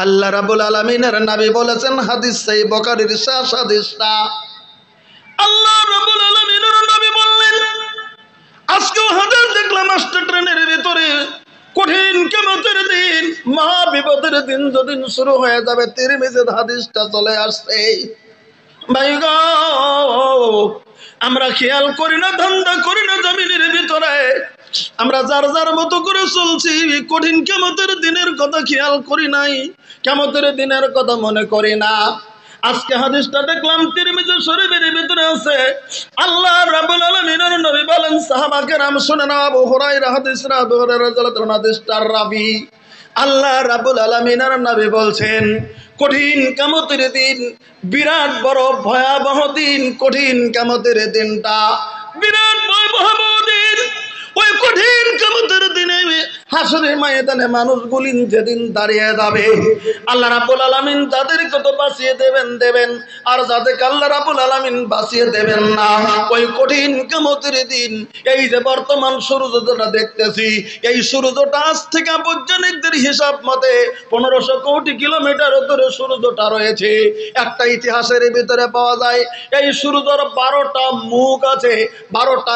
আল্লাহ রাব্বুল আলামিনের নবী বলেছেন, হাদিস সহিহ বুখারীর শেষ হাদিসটা, আল্লাহ রাব্বুল আলামিনের নবী বললেন, আজকেও হাদিস দেখলাম আসছে ট্রেনের ভিতরে, কঠিন কিয়ামতের দিন, মহা বিপদের দিন যেদিন শুরু হয়ে যাবে, তিরমিজির হাদিসটা চলে আসছে। ভাই গো, আমরা খেয়াল করি না, ধান্দা করি না জমিনের ভিতরে, আমরা যার যার মতো করে চলছি, কঠিন কিয়ামতের দিনের কথা খেয়াল করি নাই, কিয়ামতের দিনের কথা মনে করি না। আজকে হাদিসটা দেখলাম তিরমিজি শরীফের ভিতরে আছে, আল্লাহ রাব্বুল আলামিনের নবী বলেন, সাহাবা কেরাম শুনে নাও, আবু হুরায়রা হাদিসটা, আবু হুরায়রা রাদিয়াল্লাহু আনহু হাদিসটার রাবী, আল্লাহ রাব্বুল আলামিনের নবী বলছেন, কঠিন কিয়ামতের দিন, বিরাট বড় ভয়াবহ দিন, কঠিন কিয়ামতের দিনটা বিরাট ভয়াবহ দিন। ওই কঠিন কিয়ামতের দিনে হাসরের ময়দানে মানুষগুলি যেদিন দাঁড়িয়ে যাবে, আল্লাহ রাব্বুল আলামিন যাদেরকে তো বাঁচিয়ে দেবেন, আর যাদেরকে আল্লাহ রাব্বুল আলামিন বাঁচিয়ে দেবেন না, ওই কঠিন কিয়ামতের দিন, এই যে বর্তমান সূর্যটা দেখতেছি, এই সূর্যটা আজ থেকে বৈজ্ঞানিকদের হিসাব মতে 1500 কোটি কিলোমিটার দূরে সূর্যটা রয়েছে। একটা ইতিহাসের ভিতরে পাওয়া যায়, এই সূর্যের 12টা মুখ আছে, 12টা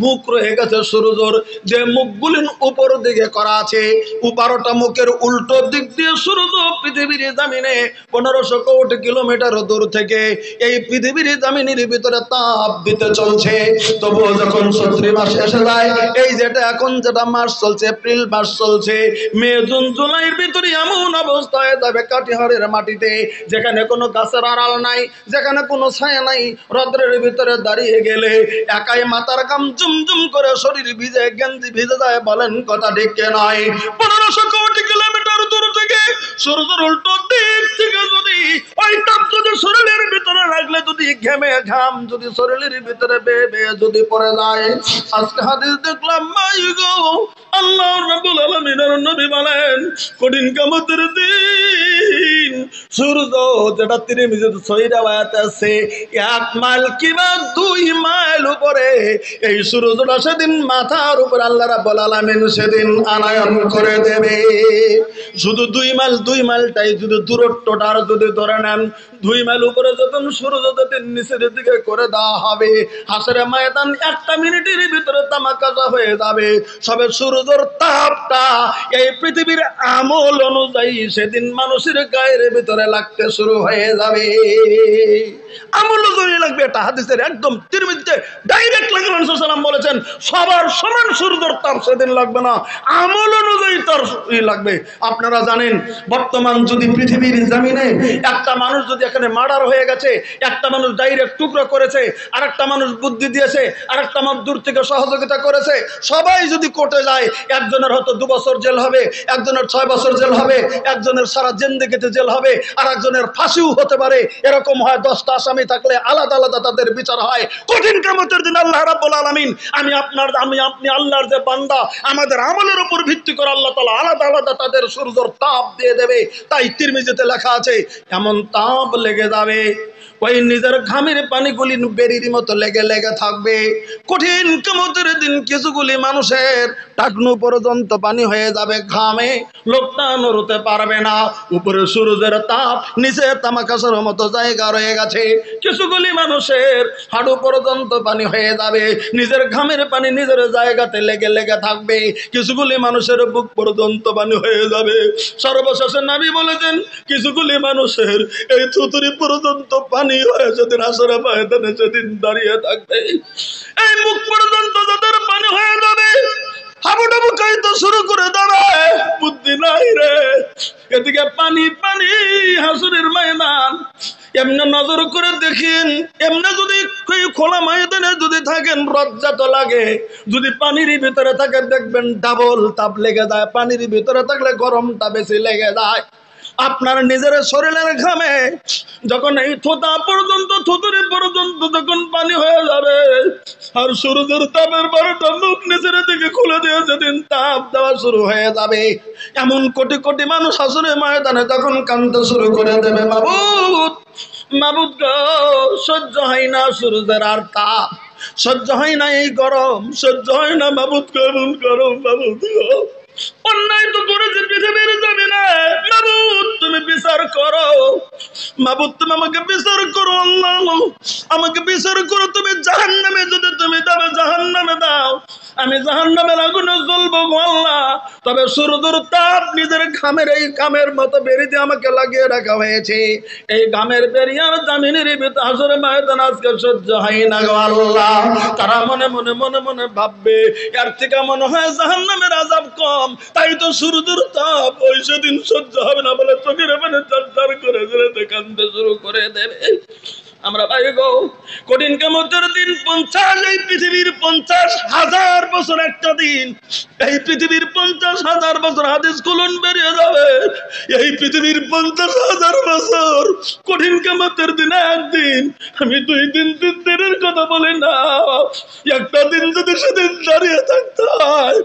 মুখ রয়ে গেছে সূর্যর, যে মুখগুলি উপর দিকে করা আছে, 12টা মুখের উল্টো দিক দিয়ে সূর্য পৃথিবীর জমিনে 1500 কোটি কিলোমিটার দূর থেকে এই পৃথিবীর জমিনের ভিতরে তাপ দিতে চলছে। তবুও যখন চৈত্র মাস এসে যায়, এই যেটা এখন যেটা মাস চলছে, এপ্রিল মাস চলছে, মে জুন জুলাইয়ের ভিতরে এমন অবস্থা হয়ে যাবে কাটিহারের মাটিতে, যেখানে কোনো গাছের আড়াল নাই, যেখানে কোনো ছায়া নাই, রৌদ্রের ভিতরে দাঁড়িয়ে গেলে একাই মাথার ঘাম জুমজুম করে শরীর ভিজে, গেঞ্জি ভিজে যায়, বলেন কথা ঠিক নয়? 1500 কোটি কিলোমিটার দূর থেকে সূর্যের উল্টো দিক থেকে যদি ওই তাপ যদি শরীরের ভিতরে লাগলে, যদি ঘেমে ঘাম যদি শরীরের ভিতরে বেয়ে বেয়ে যদি পড়ে যায়, আজকে হাদিস দেখলাম, মাই গো, আল্লাহ রাব্বুল আলামিনের নবী বলেন, কঠিন কিয়ামতের দিন সূর্য যেটা তিরমিজিতে সহিহ riwayat আছে, 1 মাইল কিংবা 2 মাইল উপরে এই সূর্যটা সেদিন মাথার উপর আল্লাহ রাব্বুল আলামিন সেদিন আনায়ন করে দেবে। শুধু 2 মাইলটাই যদি দূরত্বটার যদি ধরে নেন, 2 মাইল উপরে যখন সূর্য যদি নিচের দিকে করে দেওয়া হবে, হাসরের ময়দান 1টা মিনিটের ভিতরে তামাকাজা হয়ে যাবে। সবে সূর্যের তাপটা এই পৃথিবীর আমল অনুযায়ী সেদিন মানুষের গায়ের ভিতরে লাগতে শুরু হয়ে যাবে। আমল অনুযায়ী লাগবে, এটা হাদিসের একদম তিরমিজিতে ডাইরেক্ট লাগবে। রাসূল সাল্লাল্লাহু আলাইহি ওয়াসাল্লাম বলেছেন, সবার সমান সূর্যের তাপ সেদিন লাগবে না, আমল অনুযায়ী তার লাগবে। আপনারা জানেন, বর্তমান যদি পৃথিবীর জমিনে একটা মানুষ যদি এখানে মার্ডার হয়ে গেছে, একটা মানুষ ডাইরেক্ট টুকরো করেছে, আরেকটা মানুষ বুদ্ধি দিয়েছে, আরেকটা মানুষ দূর থেকে সহযোগিতা করেছে, সবাই যদি কোর্টে যায়, একজনের হয়তো 2 বছর জেল হবে, একজনের 6 বছর জেল হবে, একজনের সারা জিন্দেগিতে জেল হবে, আর একজনের ফাঁসিও হতে পারে। এরকম হয়, 10টা আসামি থাকলে আলাদা আলাদা তাদের বিচার হয়। কঠিন কিয়ামতের দিন আল্লাহ রাব্বুল আলামিন, আমি আপনি আল্লাহর যে বান্দা, আমাদের আমলের উপর ভিত্তি করে আল্লাহ তাআলা আলাদা আলাদা তাদের সূর্যের তাপ দিয়ে দেবে। তাই তিরমিজিতে লেখা আছে, এমন তাপ লেগে যাবে, ওই নিজের ঘামের পানিগুলি বেরির মতো লেগে লেগে থাকবে। কঠিন কিয়ামতের দিন কিছুগুলি মানুষের টাকনু পর্যন্ত পানি হয়ে যাবে ঘামে, লোকটা নড়তে পারবে না। উপরে সূর্যের তাপ, নিচে তামাকাশের মতো জায়গা রয়ে গেছে, কিছুগুলি মানুষের হাঁটু পর্যন্ত পানি হয়ে যাবে, নিজের ঘামের পানি নিজের জায়গাতে লেগে লেগে থাকবে, কিছুগুলি মানুষের বুক পর্যন্ত পানি হয়ে যাবে। সর্বশেষে নবী বলেছেন, কিছুগুলি মানুষের এই থুতুরি পর্যন্ত পানি হয়ে যেদিন হাসরের ময়দানে সেদিন দাঁড়িয়ে থাকবে, এই মুখ পর্যন্ত যাদের পানি হয়ে যাবে, হাবুডুবু খাইতে শুরু করে দেবে, বুদ্ধি নাই রে। এদিকে পানি পানি হাসরের ময়দান। এমনি নজর করে দেখেন, এমনি যদি খোলা ময়দানে যদি থাকেন, লজ্জা তো লাগে। যদি পানির ভিতরে থাকেন, দেখবেন ডাবল তাপ লেগে যায়, পানির ভিতরে থাকলে গরমটা বেশি লেগে যায়। আপনার নিজের শরীরের ঘামে যখন এই থোতা পর্যন্ত, থুতুরি পর্যন্ত যখন পানি হয়ে যাবে, আর সূর্যের তাপের 12টা মুখ নিচের দিকে খুলে দিয়ে যেদিন তাপ দেওয়া শুরু হয়ে যাবে, এমন কোটি কোটি মানুষ হাসরের ময়দানে তখন কাঁদতে শুরু করে দেবে, মাবুদ মাবুদ গো, সহ্য হয় না সূর্যের আর তাপ, সহ্য হয় না এই গরম, সহ্য হয় না মাবুদ গো, এমন গরম মাবুদ গো। অন্যায় তো করেছে পৃথিবীর জমিনে, মাবুদ তুমি করো। মাবুদ তুমি আমাকে বিচার করো আল্লাহ, আমাকে বিচার করো। তুমি জাহান্নামে যদি তুমি যাবে জাহান্নামে দাও, আমি জাহান্নামের আগুনে জ্বলবো গো আল্লাহ। তবে সূর্যের তাপ নিজের ঘামের এই ঘামের মতো বেরিয়ে আমাকে লাগিয়ে রাখা হয়েছে। এই ঘামের বেরিয়ার জামিনের ভিতরে হাসরের ময়দান আজকে সহ্য হয় না গো আল্লাহ। তারা মনে মনে মনে মনে ভাববে এর থেকে মনে হয় জাহান্নামের আযাব কম, তাই তো সূর্যের তাপ ওই সেদিন সহ্য হবে না বলে চোখের পানি ঝরঝর করে ঝরে কাঁদতে শুরু করে দেবে। আমরা ভাই গো, কঠিন কিয়ামতের দিন 50, এই পৃথিবীর 50,000 বছর একটা দিন। এই পৃথিবীর 50,000 বছর হাদিস কুলন বেরিয়ে যাবে। এই পৃথিবীর 50,000 বছর কঠিন কিয়ামতের দিনে একদিন। আমি 2 দিন 3 দিনের কথা বলি না, একটা দিন যদি সেদিন দাঁড়িয়ে থাকতে হয়,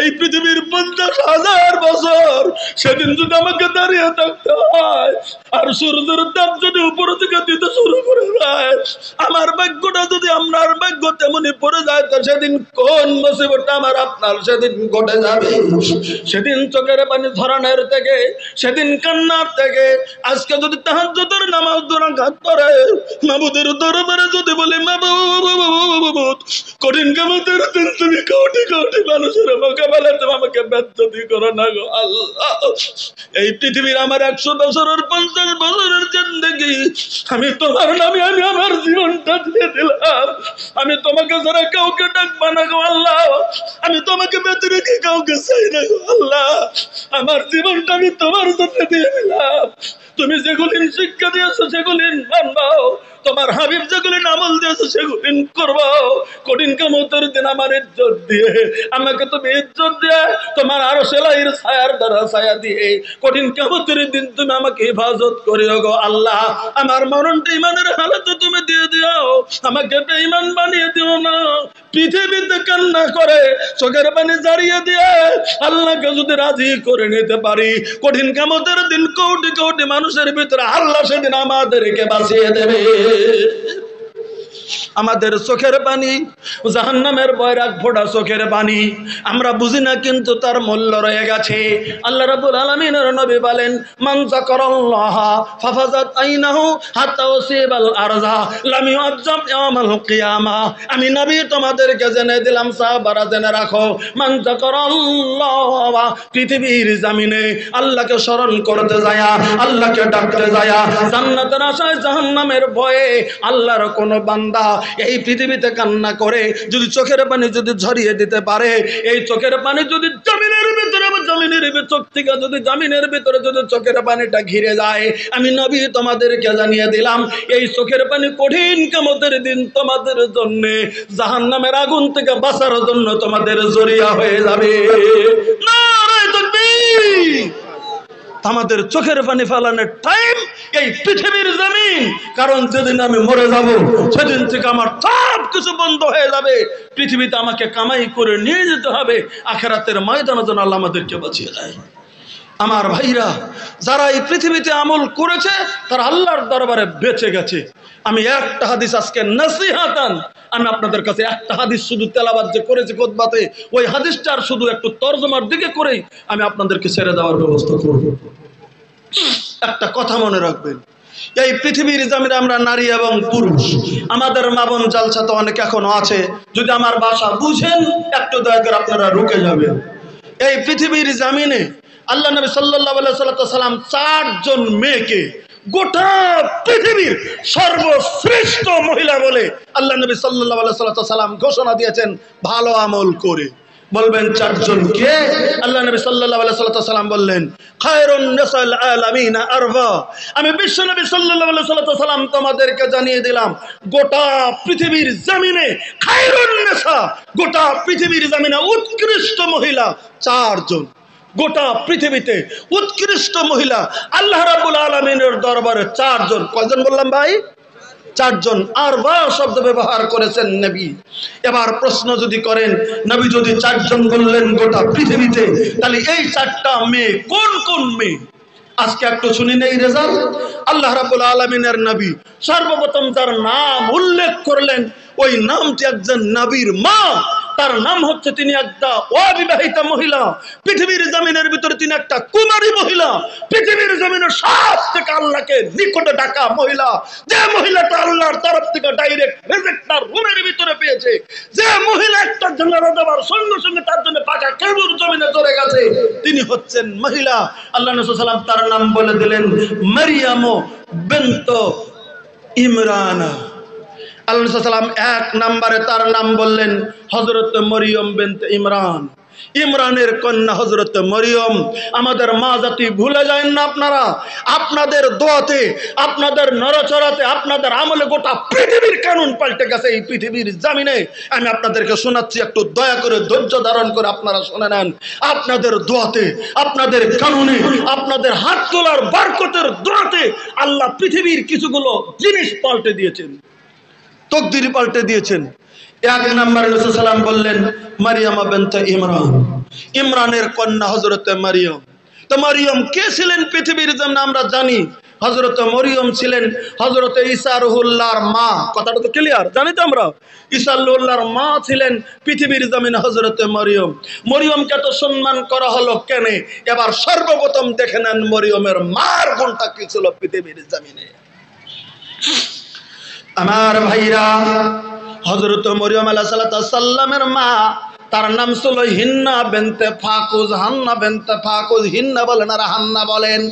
এই পৃথিবীর 50,000 বছর সেদিন যদি আমাকে দাঁড়িয়ে থাকতে হয়, আর সূর্যের তাপ যদি উপর থেকে দিতে শুরু করে দেয়, আমার ভাগ্যটা যদি আপনার ভাগ্য তেমনি পড়ে যায়, তো সেদিন কোন মুসিবতটা আমার আপনার সেদিন ঘটে যাবে। সেদিন চোখের পানি ঝরানোর থেকে, সেদিন কান্নার থেকে, আজকে যদি তাহাজ্জুদের নামাজ 2 রাকাত পড়ে মাবুদের দরবারে যদি বলি মাবুদ কঠিন কিয়ামতের দিন তুমি কোটি কোটি মানুষের মোকাবেলা তুমি আমাকে বেজ্জতি করো না গো আল্লাহ। এই পৃথিবীর আমার 100 বছরের 50 বছরের জিন্দেগি আমি তোমার নামে আমি আমার জীবনটা দিয়ে দিলাম। আমি তোমাকে ছাড়া কাউকে ডাকবো না গো আল্লাহ। আমি তোমাকে বেঁচে রেখে কাউকে চাই না গো আল্লাহ। আমার জীবনটা আমি তোমার জন্য দিয়ে দিলাম। তুমি যেগুলি শিক্ষা দিয়েছো সেগুলি মানবো, তোমার হাবিব যেগুলি আমল দিয়েছো সেগুলি করবো। কঠিন কিয়ামতের দিন আমার ইজ্জত দিয়ে, আমাকে তুমি ইজ্জত দিয়ে তোমার আরো সেলাইয়ের ছায়ার দ্বারা ছায়া দিয়ে কঠিন কিয়ামতের দিন তুমি আমাকে হেফাজত করিও গো আল্লাহ। আমার মরণটা ইমানের হালতে তুমি দিয়ে দিও, আমাকে বেঈমান বানিয়ে দিও না। পৃথিবীতে কান্না করে চোখের পানি জারিয়ে দিয়ে আল্লাহকে যদি রাজি করে নিতে পারি, কঠিন কিয়ামতের দিন কোটি কোটি মানুষের ভিতরে আল্লাহ সেদিন আমাদেরকে বাঁচিয়ে দেবে। আমাদের চোখের পানি জাহান্নামের বয়রাগ ফোটা চোখের পানি আমরা বুঝি না, কিন্তু তার মূল্য রয়ে গেছে। আল্লাহ রাব্বুল আলামিনের নবী বলেন, মান যাকারাল্লাহ ফাফাজাত আইনাহু হাত্তা উসিবাল আরজা লাম ইউআজ্জাব ইয়াউমাল কিয়ামা। আমি নবী তোমাদেরকে জেনে দিলাম, সাহাবারা জেনে রাখো, মান যাকারাল্লাহ, পৃথিবীর জমিনে আল্লাহকে স্মরণ করতে যায়, আল্লাহকে ডাকতে যায়, জান্নাতের আশায় জাহান্নামের ভয়ে আল্লাহর কোন বান্দা এই পৃথিবীতে কান্না করে যদি চোখের পানি যদি ঝরিয়ে দিতে পারে, এই চোখের পানি যদি জমিনের ভিতরে চোখ থেকে যদি জমিনের ভিতরে যদি চোখের পানিটা ঘিরে যায়, আমি নবী তোমাদেরকে জানিয়ে দিলাম এই চোখের পানি কঠিন কিয়ামতের দিন তোমাদের জন্য জাহান্নামের আগুন থেকে বাঁচার জন্য তোমাদের জরিয়া হয়ে যাবে। নারায়ে তাকবীর। আমাদের চোখের পানি ফেলানোর টাইম এই পৃথিবীর জমিন, কারণ যেদিন আমি মরে যাব সেদিন থেকে আমার সব কিছু বন্ধ হয়ে যাবে। পৃথিবীতে আমাকে কামাই করে নিয়ে যেতে হবে, আখিরাতের ময়দানে যেন আল্লাহ আমাদেরকে বাঁচিয়ে দেয়। আমার ভাইরা, যারা এই পৃথিবীতে আমল করেছে তারা আল্লাহর দরবারে বেঁচে গেছে। আমি একটা হাদিস আজকে নসিহাতান, আমি আপনাদের কাছে একটা হাদিস শুধু তেলাওয়াত যে করেছি খুতবাতে, ওই হাদিসটার শুধু একটু তরজমার দিকে করেই আমি আপনাদেরকে ছেড়ে দেওয়ার ব্যবস্থা করব। একটা কথা মনে রাখবেন, এই পৃথিবীর জমিনে আমরা নারী এবং পুরুষ, আমাদের মা বোন জালসা তো অনেক এখনো আছে, যদি আমার ভাষা বুঝেন একটু দয়া করে আপনারা রুকে যাবেন। এই পৃথিবীর জমিনে আল্লাহ নবী সাল্লাল্লাহু আলাইহি সাল্লাম 4 জন মেয়েকে গোটা পৃথিবীর সর্বশ্রেষ্ঠ মহিলা বলে আল্লাহ নবী সাল্লাল্লাহু আলাইহি সাল্লাম ঘোষণা দিয়েছেন, ভালো আমল করে। বলবেন 4 জন কে? আল্লাহ নবী সাল্লাল্লাহু আলাইহি সাল্লাম বললেন, খায়রুন নিসাল আলামিন আরবা। আমি বিশ্ব নবী সাল্লাল্লাহু আলাইহি সাল্লাম তোমাদেরকে জানিয়ে দিলাম, গোটা পৃথিবীর জমিনে খায়রুন নিসা, গোটা পৃথিবীর জমিনে উৎকৃষ্ট মহিলা 4 জন। গোটা পৃথিবীতে উৎকৃষ্ট মহিলা আল্লাহ রাব্বুল আলামিনের দরবারে 4 জন। কয়জন বললাম ভাই? 4 জন। আরবা শব্দ ব্যবহার করেছেন নবী। এবার প্রশ্ন যদি করেন, নবী যদি 4 জন বললেন গোটা পৃথিবীতে, তাহলে এই 4টা মেয়ে কোন কোন মেয়ে? আজকে একটু শুনি নেই রেজাল্ট। আল্লাহ রাব্বুল আলামিনের নবী সর্বপ্রথম যার নাম উল্লেখ করলেন, ওই নামটি একজন নবীর মা। তার নাম হচ্ছে, তিনি একটা অবিবাহিতা মহিলা। পৃথিবীর জমিনের ভিতরে তিনি একটা কুমারী মহিলা। পৃথিবীর জমিনের সবথেকে আল্লাহকে নিকটে ডাকা মহিলা, যে মহিলাটা আল্লাহর তরফ থেকে ডাইরেক্ট রিজিকটার রুমের ভিতরে পেয়েছে, যে মহিলা একটা জানাজা দেওয়ার সঙ্গে সঙ্গে তার জন্য পাকা খেজুর জমিনে চলে গেছে, তিনি হচ্ছেন মহিলা। আল্লাহ নবী সাল্লাল্লাহু আলাইহি ওয়াসাল্লাম তার নাম বলে দিলেন মারিয়াম বিনত ইমরান। আল্লাহ নবী সাল্লাল্লাহু আলাইহি ওয়াসাল্লাম এক নম্বরে তার নাম বললেন হযরত মরিয়ম বিনতে ইমরান, ইমরানের কন্যা হযরত মরিয়ম। আমাদের মা জাতি ভুলে যায় না আপনারা। আপনাদের দোয়াতে, আপনাদের নড়াচড়াতে, আপনাদের আমলে গোটা পৃথিবীর কানুন পাল্টে গেছে এই পৃথিবীর জমিনে। আমি আপনাদেরকে শোনাচ্ছি, একটু দয়া করে ধৈর্য ধারণ করে আপনারা শুনে নেন। আপনাদের দোয়াতে, আপনাদের কানুনে, আপনাদের হাত তোলার বরকতের দোয়াতে আল্লাহ পৃথিবীর কিছুগুলো জিনিস পাল্টে দিয়েছেন, তকদির পাল্টে দিয়েছেন। এক নম্বরে রাসূল সাল্লাল্লাহু আলাইহি ওয়াসাল্লাম বললেন মারিয়াম বিনতে ইমরান, ইমরানের কন্যা হযরত মারিয়াম। তো মারিয়াম কে ছিলেন পৃথিবীর জন্য আমরা জানি। হযরত মরিয়ম ছিলেন হযরত ঈসা রুহুল্লাহর মা। কথাটা তো ক্লিয়ার, জানি তো আমরা। ঈসা রুহুল্লাহর মা ছিলেন পৃথিবীর জমিনে হযরত মরিয়ম। মরিয়মকে তো সম্মান করা হলো কেন? এবার সর্বপ্রথম দেখে নেন মরিয়মের মার গুণটা কি ছিল পৃথিবীর জমিনে। আমার ভাইরা, হযরত মরিয়ম আলাইহিস সালামের মা, তার নাম ছিল হিন্না বিনতে ফাকুজ। হান্না বিনতে ফাকুজ, হিন্না বলেন আর হান্না বলেন।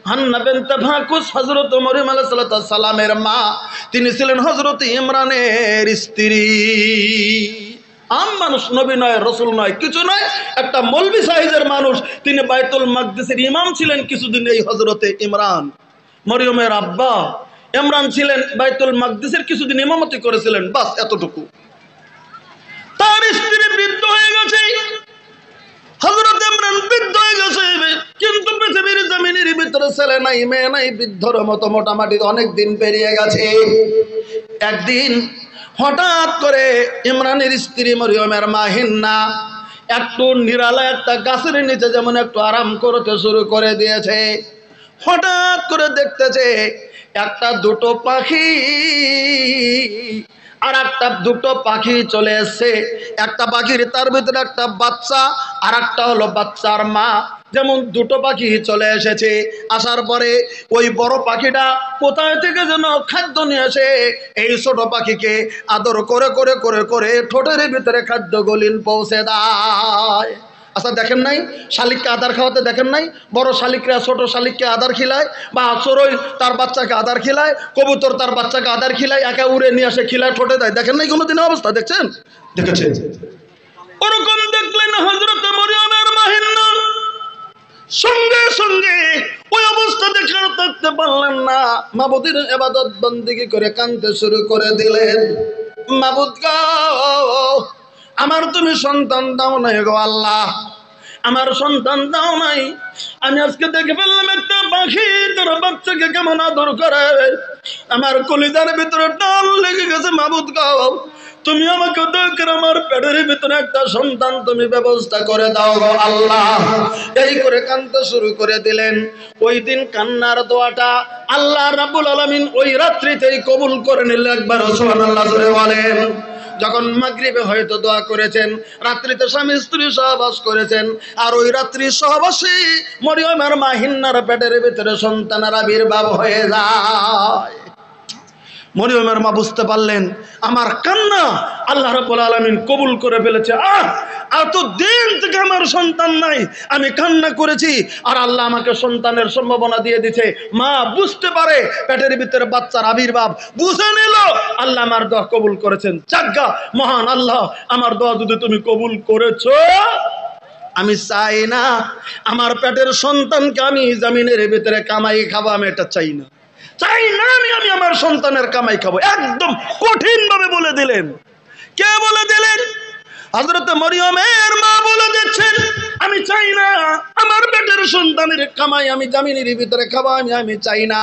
হান্না বিনতে ফাকুজ হযরত মরিয়ম আলাইহিস সালামের মা। তিনি ছিলেন হযরত ইমরানের স্ত্রী। আম মানুষ, নবী নয়, রসুল নয়, কিছু নয়, একটা মৌলবি সাইজের মানুষ। তিনি বাইতুল মাকদিসের ইমাম ছিলেন কিছুদিন। এই হযরতে ইমরান, মরিয়মের আব্বা ইমরান ছিলেন বাইতুল মাকদিসের কিছুদিন ইমামতি করেছিলেন, বাস এতটুকু। তার স্ত্রী বৃদ্ধ হয়ে গেছে, হযরত ইমরান বৃদ্ধ হয়ে গেছে, কিন্তু পৃথিবীর জমিনের ভিতরে ছেলে নাই, মেয়ে নাই, বৃদ্ধর মতো মোটামুটি অনেক দিন পেরিয়ে গেছে। একদিন হঠাৎ করে ইমরানের স্ত্রী মরিয়মের মা হিন্না একটু নিরালা একটা গাছের নিচে যেমন একটু আরাম করতে শুরু করে দিয়েছে। হঠাৎ করে দেখতেছে একটা দুটো পাখি, আর একটা দুটো পাখি চলে এসছে। একটা পাখির তার ভিতরে একটা বাচ্চা, আর একটা হলো বাচ্চার মা। যেমন দুটো পাখি চলে এসেছে, আসার পরে ওই বড় পাখিটা কোথায় থেকে যেন খাদ্য নিয়ে আসে, এই ছোট পাখিকে আদর করে করে করে করে ঠোঁটের ভিতরে খাদ্য গলিন পৌঁছে দেয়। আচ্ছা দেখেন নাই শালিককে আদার খাওয়াতে? দেখেন নাই বড় শালিকরা ছোট শালিককে আদার খিলায়, বা চড়ুই তার বাচ্চাকে আদার খিলায়, কবুতর তার বাচ্চাকে আদার খিলায়, একা উড়ে নিয়ে আসে খিলায় ঠোঁটে দেয়। দেখেন নাই কোনো দিনের অবস্থা? দেখছেন? দেখেছেন? ওরকম দেখলেন হযরত মরিয়মের মা হিন্না। সঙ্গে সঙ্গে ওই অবস্থা দেখে থাকতে পারলেন না, মাবুদের ইবাদত বন্দেগী করে কাঁদতে শুরু করে দিলেন। মাবুদ গো, আমার তুমি সন্তান দাও নাই গো আল্লাহ, আমার সন্তান দাও নাই। আমি আজকে দেখে ফেললাম একটা পাখি তার বাচ্চাকে কেমন আদর করে, আমার কলিজার ভিতরে টান লেগে গেছে। মাবুদ গো, তুমি আমাকে দয়া করে আমার পেটের ভিতরে একটা সন্তান তুমি ব্যবস্থা করে দাও গো আল্লাহ। এই করে কাঁদতে শুরু করে দিলেন। ওই দিন কান্নার দোয়াটা আল্লাহ রাব্বুল আলামিন ওই রাত্রিতেই কবুল করে নিল। একবার সুবহানাল্লাহ জোরে বলেন। যখন মাগরিবে হয়তো দোয়া করেছেন, রাত্রিতে স্বামী স্ত্রী সহবাস করেছেন, আর ওই রাত্রি সহবাসে মরিয়মের মা হিন্নার পেটের ভিতরে সন্তানের আবির্ভাব হয়ে যায়। মরিয়মের মা বুঝতে পারলেন আমার কান্না আল্লাহ রাব্বুল আলামিন কবুল করে ফেলেছে। এত দিন থেকে আমার সন্তান নাই, আমি কান্না করেছি, আর আল্লাহ আমাকে সন্তানের সম্ভাবনা দিয়ে দিয়েছে। মা বুঝতে পারে পেটের ভিতরে বাচ্চার আবির্ভাব, বুঝে নিল আল্লাহ আমার দোয়া কবুল করেছেন। যাজ্ঞা মহান আল্লাহ, আমার দোয়া যদি তুমি কবুল করেছো, আমি চাই না আমার পেটের সন্তানকে আমি জমিনের ভিতরে কামাই খাবো, আমি এটা চাই না, চাই না আমি আমার সন্তানের কামাই খাবো। একদম কঠিন ভাবে বলে দিলেন। কে বলে দিলেন? হযরত মরিয়মের মা বলে দিচ্ছেন, আমি চাই না আমার পেটের সন্তানের কামাই আমি জমিনের ভিতরে খাবো, আমি চাই না।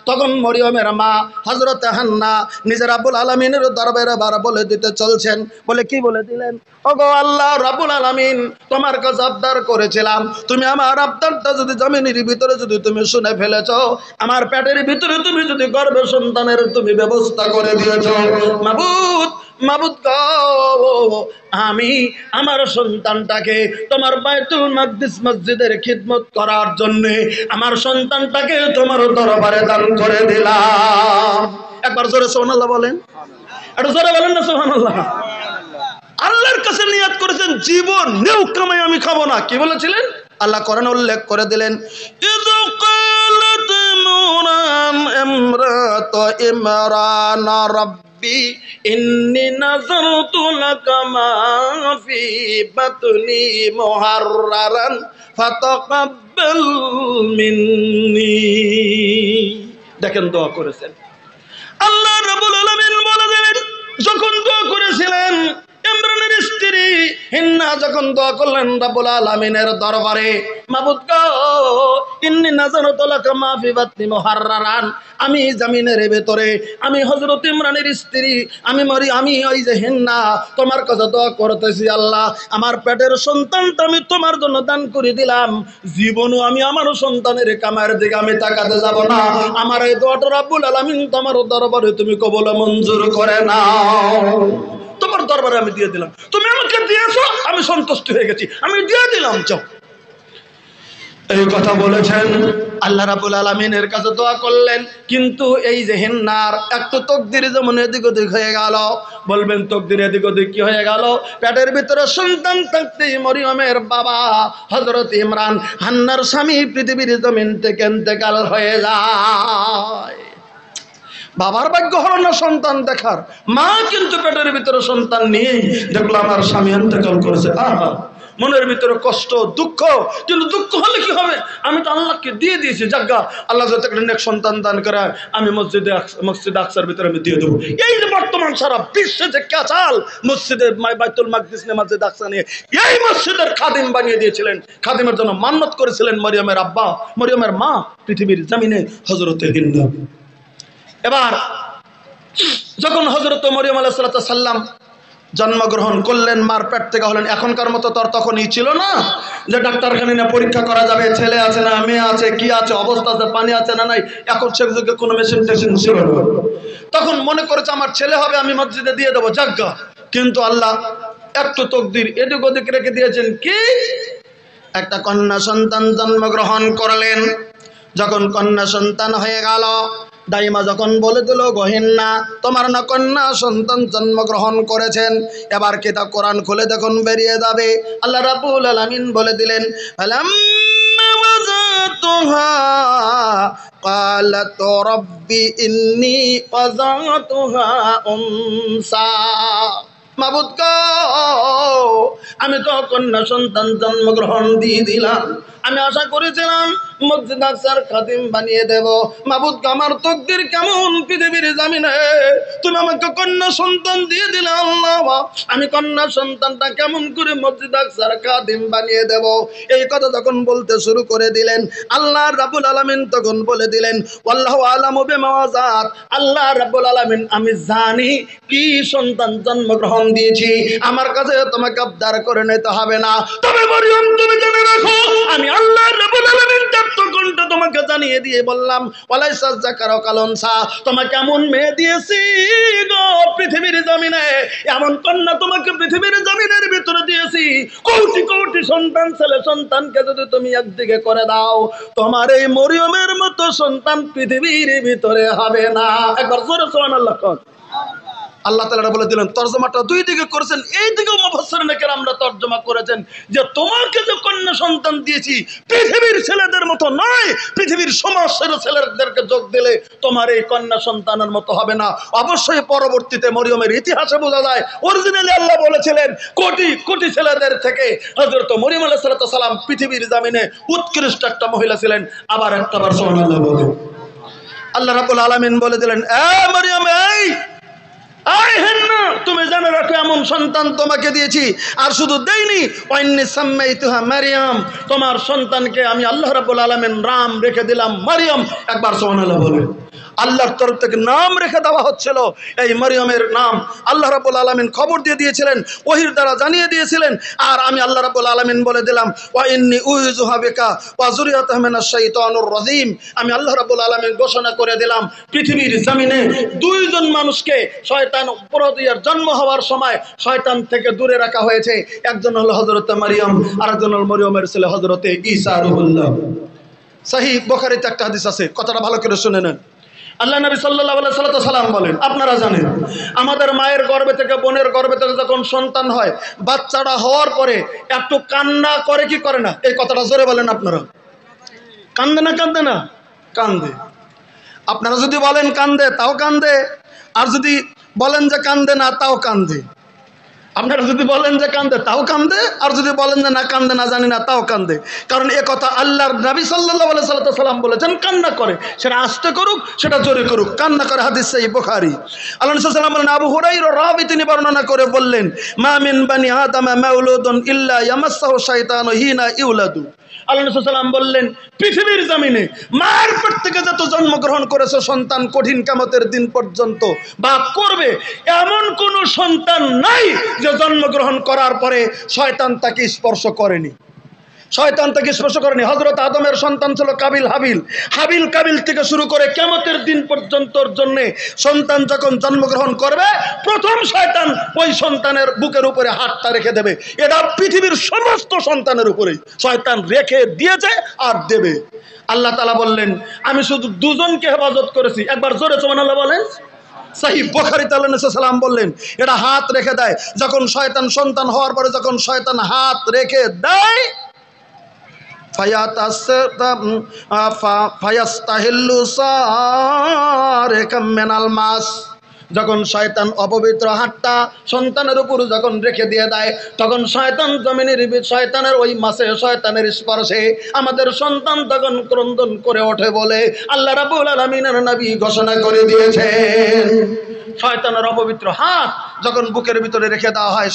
তখন মরিয়মের মা হযরত হান্না নিজের রাব্বুল আলামিনের দরবারে বার বলে দিতে চলছেন। বলে কি বলে দিলেন? ওগো আল্লাহ রাব্বুল আলামিন, তোমার কাছে আবদার করেছিলাম, তুমি আমার আবদারটা যদি জমিনের ভিতরে যদি তুমি শুনে ফেলেছো, আমার পেটের ভিতরে তুমি যদি গর্ভে সন্তানের তুমি ব্যবস্থা করে দিয়েছো, মাবুদ মাবুদ গো, আমি আমার সন্তানটাকে তোমার বাইতুল মাকদিস মসজিদের খিদমত করার জন্য আমার সন্তানটাকে তোমার দরবারে দান করে দিলাম। একবার জোরে সুবহানাল্লাহ বলেন, একটু জোরে বলেন না সুবহানাল্লাহ। আল্লাহর কাছে নিয়াত করেছেন জীবন নেও কামাই আমি খাবো না। কি বলেছিলেন? আল্লাহ কোরআনে উল্লেখ করে দিলেন, ইযু ক্বালাত ইমরাতু ইমরান রাব্বি ইন্নী নাযারতু লাকা মা ফি বাতনি মুহাররারান ফাতাকাব্বাল মিন্নি। দেখেন দোয়া করেছেন আল্লাহ রাব্বুল আলামিন বলে দিলেন, যখন দোয়া করেছিলেন ইমরানের স্ত্রী হিন্না যখন দোয়া করলেন রাব্বুল আলামিনের দরবারে, মাবুদ গো ইন্নী নাযারতু লাকা মা ফি বাতনি মুহাররারান, আমি জমিনের ভিতরে আমি হযরত ইমরানের স্ত্রী আমি ওই যে হিন্না তোমার কাছে দোয়া করতেছি, আল্লাহ আমার পেটের সন্তানটা আমি তোমার জন্য দান করে দিলাম, জীবনও আমি আমার সন্তানের কামার দিকে আমি তাকাতে যাব না। আমার এই দোয়াটা রাব্বুল আলামিন তোমার দরবারে তুমি কবুল মঞ্জুর করে নাও। তোমার দরবারে আমি দিয়ে দিলাম, তুমি আমাকে দিয়েছো, আমি সন্তুষ্ট হয়ে গেছি, আমি দিয়ে দিলাম, যাও। এই কথা বলেছেন, আল্লাহ রাব্বুল আলামিনের কাছে দোয়া করলেন। কিন্তু এই যে হিন্নার একটু তকদির যেমন এদিক ওদিক হয়ে গেল, বলবেন তকদির এদিক ওদিক কি হয়ে গেল? পেটের ভিতরে সন্তান থাকতেই মরিয়মের বাবা হযরত ইমরান হান্নার স্বামী পৃথিবীর জমিন থেকে ইন্তেকাল হয়ে যায়। বাবার ভাগ্য হলো না সন্তান দেখার, মা কিন্তু পেটের ভিতরে সন্তান নিয়ে দেখলো আমার স্বামী ইন্তেকাল করেছে। আহা, মনের ভিতরে কষ্ট দুঃখ, কিন্তু দুঃখ হলে কি হবে? আমি তো আল্লাহকে দিয়ে দিয়েছি, জাগা আল্লাহ যাতে একটা নেক সন্তান দান করে আমি মসজিদে আকসার ভিতরে আমি দিয়ে দেবো। এই যে বর্তমান সারা বিশ্বে যে ক্যাচাল মসজিদে বাইতুল মাকদিস নিয়ে মসজিদ আকসা নিয়ে, এই মসজিদের খাদিম বানিয়ে দিয়েছিলেন, খাদিমের জন্য মান্নত করেছিলেন মরিয়মের আব্বা মরিয়মের মা পৃথিবীর জমিনে হযরত হিন্না। এবার যখন হযরত মরিয়ম আলাইহিস সালাম জন্মগ্রহণ করলেন, মার পেট থেকে হলেন, এখনকার মতো তো তখনই ছিল না যে ডাক্তারখানে না পরীক্ষা করা যাবে ছেলে আছে না মেয়ে আছে, কি আছে অবস্থা আছে, পানি আছে না নাই, এখন সে যুগে কোনো মেশিন টেশিন ছিল না। তখন মনে করেছে আমার ছেলে হবে, আমি মসজিদে দিয়ে দেবো, জাগ্গা। কিন্তু আল্লাহ একটু তকদির এদিক ওদিক রেখে দিয়েছেন, কি একটা কন্যা সন্তান জন্মগ্রহণ করলেন। যখন কন্যা সন্তান হয়ে গেল, দাইমা যখন বলে দিল গহিন্না তোমার না কন্যা সন্তান জন্মগ্রহণ করেছেন, এবার কিতাব কোরআন খুলে দেখুন বেরিয়ে যাবে। আল্লাহ রাব্বুল আলামিন বলে দিলেন, ফালাম্মা ওয়াজাতুহা ক্বালাত রাব্বি ইন্নী ওয়াজাতুহা উনসা। মাবুদ গো, আমি তো কন্যা সন্তান জন্মগ্রহণ দিয়ে দিলাম, আমি আশা করেছিলাম মসজিদ আকসার খাদিম বানিয়ে দেব। মাবুদ গো, আমার তকদির কেমন পৃথিবীর জমিনে তুমি আমাকে কন্যা সন্তান দিয়ে দিলে, আল্লাহ আমি কন্যা সন্তানটা কেমন করে মসজিদ আকসার খাদিম বানিয়ে দেব। এই কথা যখন বলতে শুরু করে দিলেন, আল্লাহ রাব্বুল আলামিন তখন বলে দিলেন, ওয়াল্লাহু আলামু বিমা ওয়াজাত, আল্লাহ রাব্বুল আলামিন আমি জানি কি সন্তান জন্মগ্রহণ দিয়েছি, আমার কাছে তোমাকে আবদার করে নিতে হবে না। তবে মরিয়ম তুমি জেনে রাখো, আমি আল্লাহ রাব্বুল আলামিন তখন তোমাকে জানিয়ে দিয়ে বললাম, ওয়ালাইসা যাকারু কাল উনসা, তোমাকে এমন মেয়ে দিয়েছি গো পৃথিবীর জমিনে, এমন কন্যা তোমাকে পৃথিবীর জমিনের ভিতরে দিয়েছি, কোটি কোটি সন্তান ছেলে সন্তানকে যদি তুমি একদিকে করে দাও, তোমার এই মরিয়মের মতো সন্তান পৃথিবীর ভিতরে হবে না। একবার জোরে সুবহানাল্লাহ। আল্লাহ তাআলা বলে দিলেন, তরজমাটা দুই দিকে করেছেন, এই দিকেও মুফাসসিরিনে কেরামরা তরজমা করেছেন যে তোমাকে যে কন্যা সন্তান দিয়েছি পৃথিবীর ছেলেদের মতো নয়, পৃথিবীর সমস্ত ছেলেদেরকে যোগ দিলে তোমার এই কন্যা সন্তানের মতো হবে না। অবশ্যই পরবর্তীতে মরিয়মের ইতিহাসে বোঝা যায় অরিজিনালি আল্লাহ বলেছিলেন কোটি কোটি ছেলেদের থেকে হযরত মরিয়ম আলাইহিস সালাম পৃথিবীর জমিনে উৎকৃষ্ট একটা মহিলা ছিলেন। আবার একটাবার সুবহানাল্লাহ বলে আল্লাহ রাব্বুল আলামিন বলে দিলেন, এ মরিয়ম, তুমি জানো রাখো এমন সন্তান তোমাকে দিয়েছি, আর শুধু দেইনি, ওয়াইন্নী সাম্মাইতুহা মারইয়াম, তোমার সন্তানকে আমি আল্লাহ রাব্বুল আলামিন নাম রেখে দিলাম মারইয়াম। একবার সুবহানাল্লাহ বলে। আল্লাহর তরফ থেকে নাম রেখে দেওয়া হচ্ছিল। এই মরিয়মের নাম আল্লাহ রাব্বুল আলামিন খবর দিয়ে দিয়েছিলেন, ওহীর দ্বারা জানিয়ে দিয়েছিলেন। আর আমি আল্লাহ রাব্বুল আলামিন বলে দিলাম, ওয়া ইন্নী উযুহা বিকা ওয়া যুররিয়াতাহা মিনাশ শাইতানির রাজীম। আমি আল্লাহ রাব্বুল আলামিন ঘোষণা করে দিলাম, পৃথিবীর জমিনে দুইজন মানুষকে শয়তান পরদিয়ার জন্ম হওয়ার সময় শয়তান থেকে দূরে রাখা হয়েছে। একজন হলো হযরত মারিয়াম, আরেকজন হলো মরিয়মের ছেলে হযরত ঈসা রূহুল্লাহ। সহিহ বুখারীতে একটা হাদিস আছে, কথাটা ভালো করে শুনে নেন। আল্লাহ নবী সাল্লাল্লাহু আলাইহি সাল্লাম বলেন, আপনারা জানেন আমাদের মায়ের গর্ভে থেকে, বোনের গর্ভে থেকে যখন সন্তান হয়, বাচ্চাটা হওয়ার পরে একটু কান্না করে কি করে না? এই কথাটা জোরে বলেন আপনারা। কান্দে না কান্দে না? কান্দে। আপনারা যদি বলেন কান্দে, তাও কান্দে। আর যদি বলেন যে কান্দে না, তাও কান্দে। আপনারা যদি বলেন যে কান্দে, তাও কান্দে। আর যদি বলেন যে না কান্দে না, জানি না, তাও কান্দে। কারণ এ কথা আল্লাহর নবী সাল্লাল্লাহু আলাইহি সাল্লাম বলেছেন, কান্না করে, সেটা আস্তে করুক, সেটা জোরে করুক, কান্না করে। হাদিস সহিহ বুখারী। আল্লাহ রাসূল সাল্লাল্লাহু আলাইহি ওয়াসাল্লাম বলেন, আবু হুরায়রা রাবি তিনি বর্ণনা করে বললেন, মা মিন বানি আদম মাউলুদুন ইল্লা ইয়ামাসসাহু শাইতানু হিনা ইউলাদু। আল্লাহ রাসূল সাল্লাল্লাহু আলাইহি ওয়াসাল্লাম বললেন, পৃথিবীর জমিনে মায়ের পেট থেকে যত জন্মগ্রহণ করেছে সন্তান, কঠিন কিয়ামতের দিন পর্যন্ত বা করবে, এমন কোন সন্তান নাই যে জন্মগ্রহণ করার পরে শয়তান তাকে স্পর্শ করেনি। শয়তান তাকে স্পর্শ করেনি। হযরত আদমের সন্তান ছিল কাবিল হাবিল। হাবিল কাবিল থেকে শুরু করে কিয়ামতের দিন পর্যন্তর জন্য সন্তান যখন জন্মগ্রহণ করবে, প্রথম শয়তান ওই সন্তানের বুকের উপরে হাতটা রেখে দেবে। এটা পৃথিবীর সমস্ত সন্তানের উপরেই শয়তান রেখে দিয়েছে আর দেবে। আল্লাহ তাআলা বললেন, আমি শুধু দুজনকে হেফাজত করেছি। একবার জোরে সুবহানাল্লাহ বলেন। সহিহ বুখারীতে আল্লাহ নবী সাল্লাল্লাহু আলাইহি ওয়াসাল্লাম বললেন, এটা হাত রেখে দেয় যখন শয়তান, সন্তান হওয়ার পরে যখন শয়তান হাত রেখে দেয়, ফায়াস্তাহিল্লু সারিকাম মিনাল মাস। যখন শয়তান অপবিত্র হাতটা সন্তানের উপর যখন রেখে দিয়ে দেয়, তখন শয়তান জমিনের শয়তানের ওই মাসে, শয়তানের স্পর্শে আমাদের সন্তান তখন ক্রন্দন করে ওঠে বলে আল্লাহ রাব্বুল আলামিনের নবী ঘোষণা করে দিয়েছেন। শয়তানের অপবিত্র হাত যখন বুকের ভিতরে রেখে দেওয়া হয়,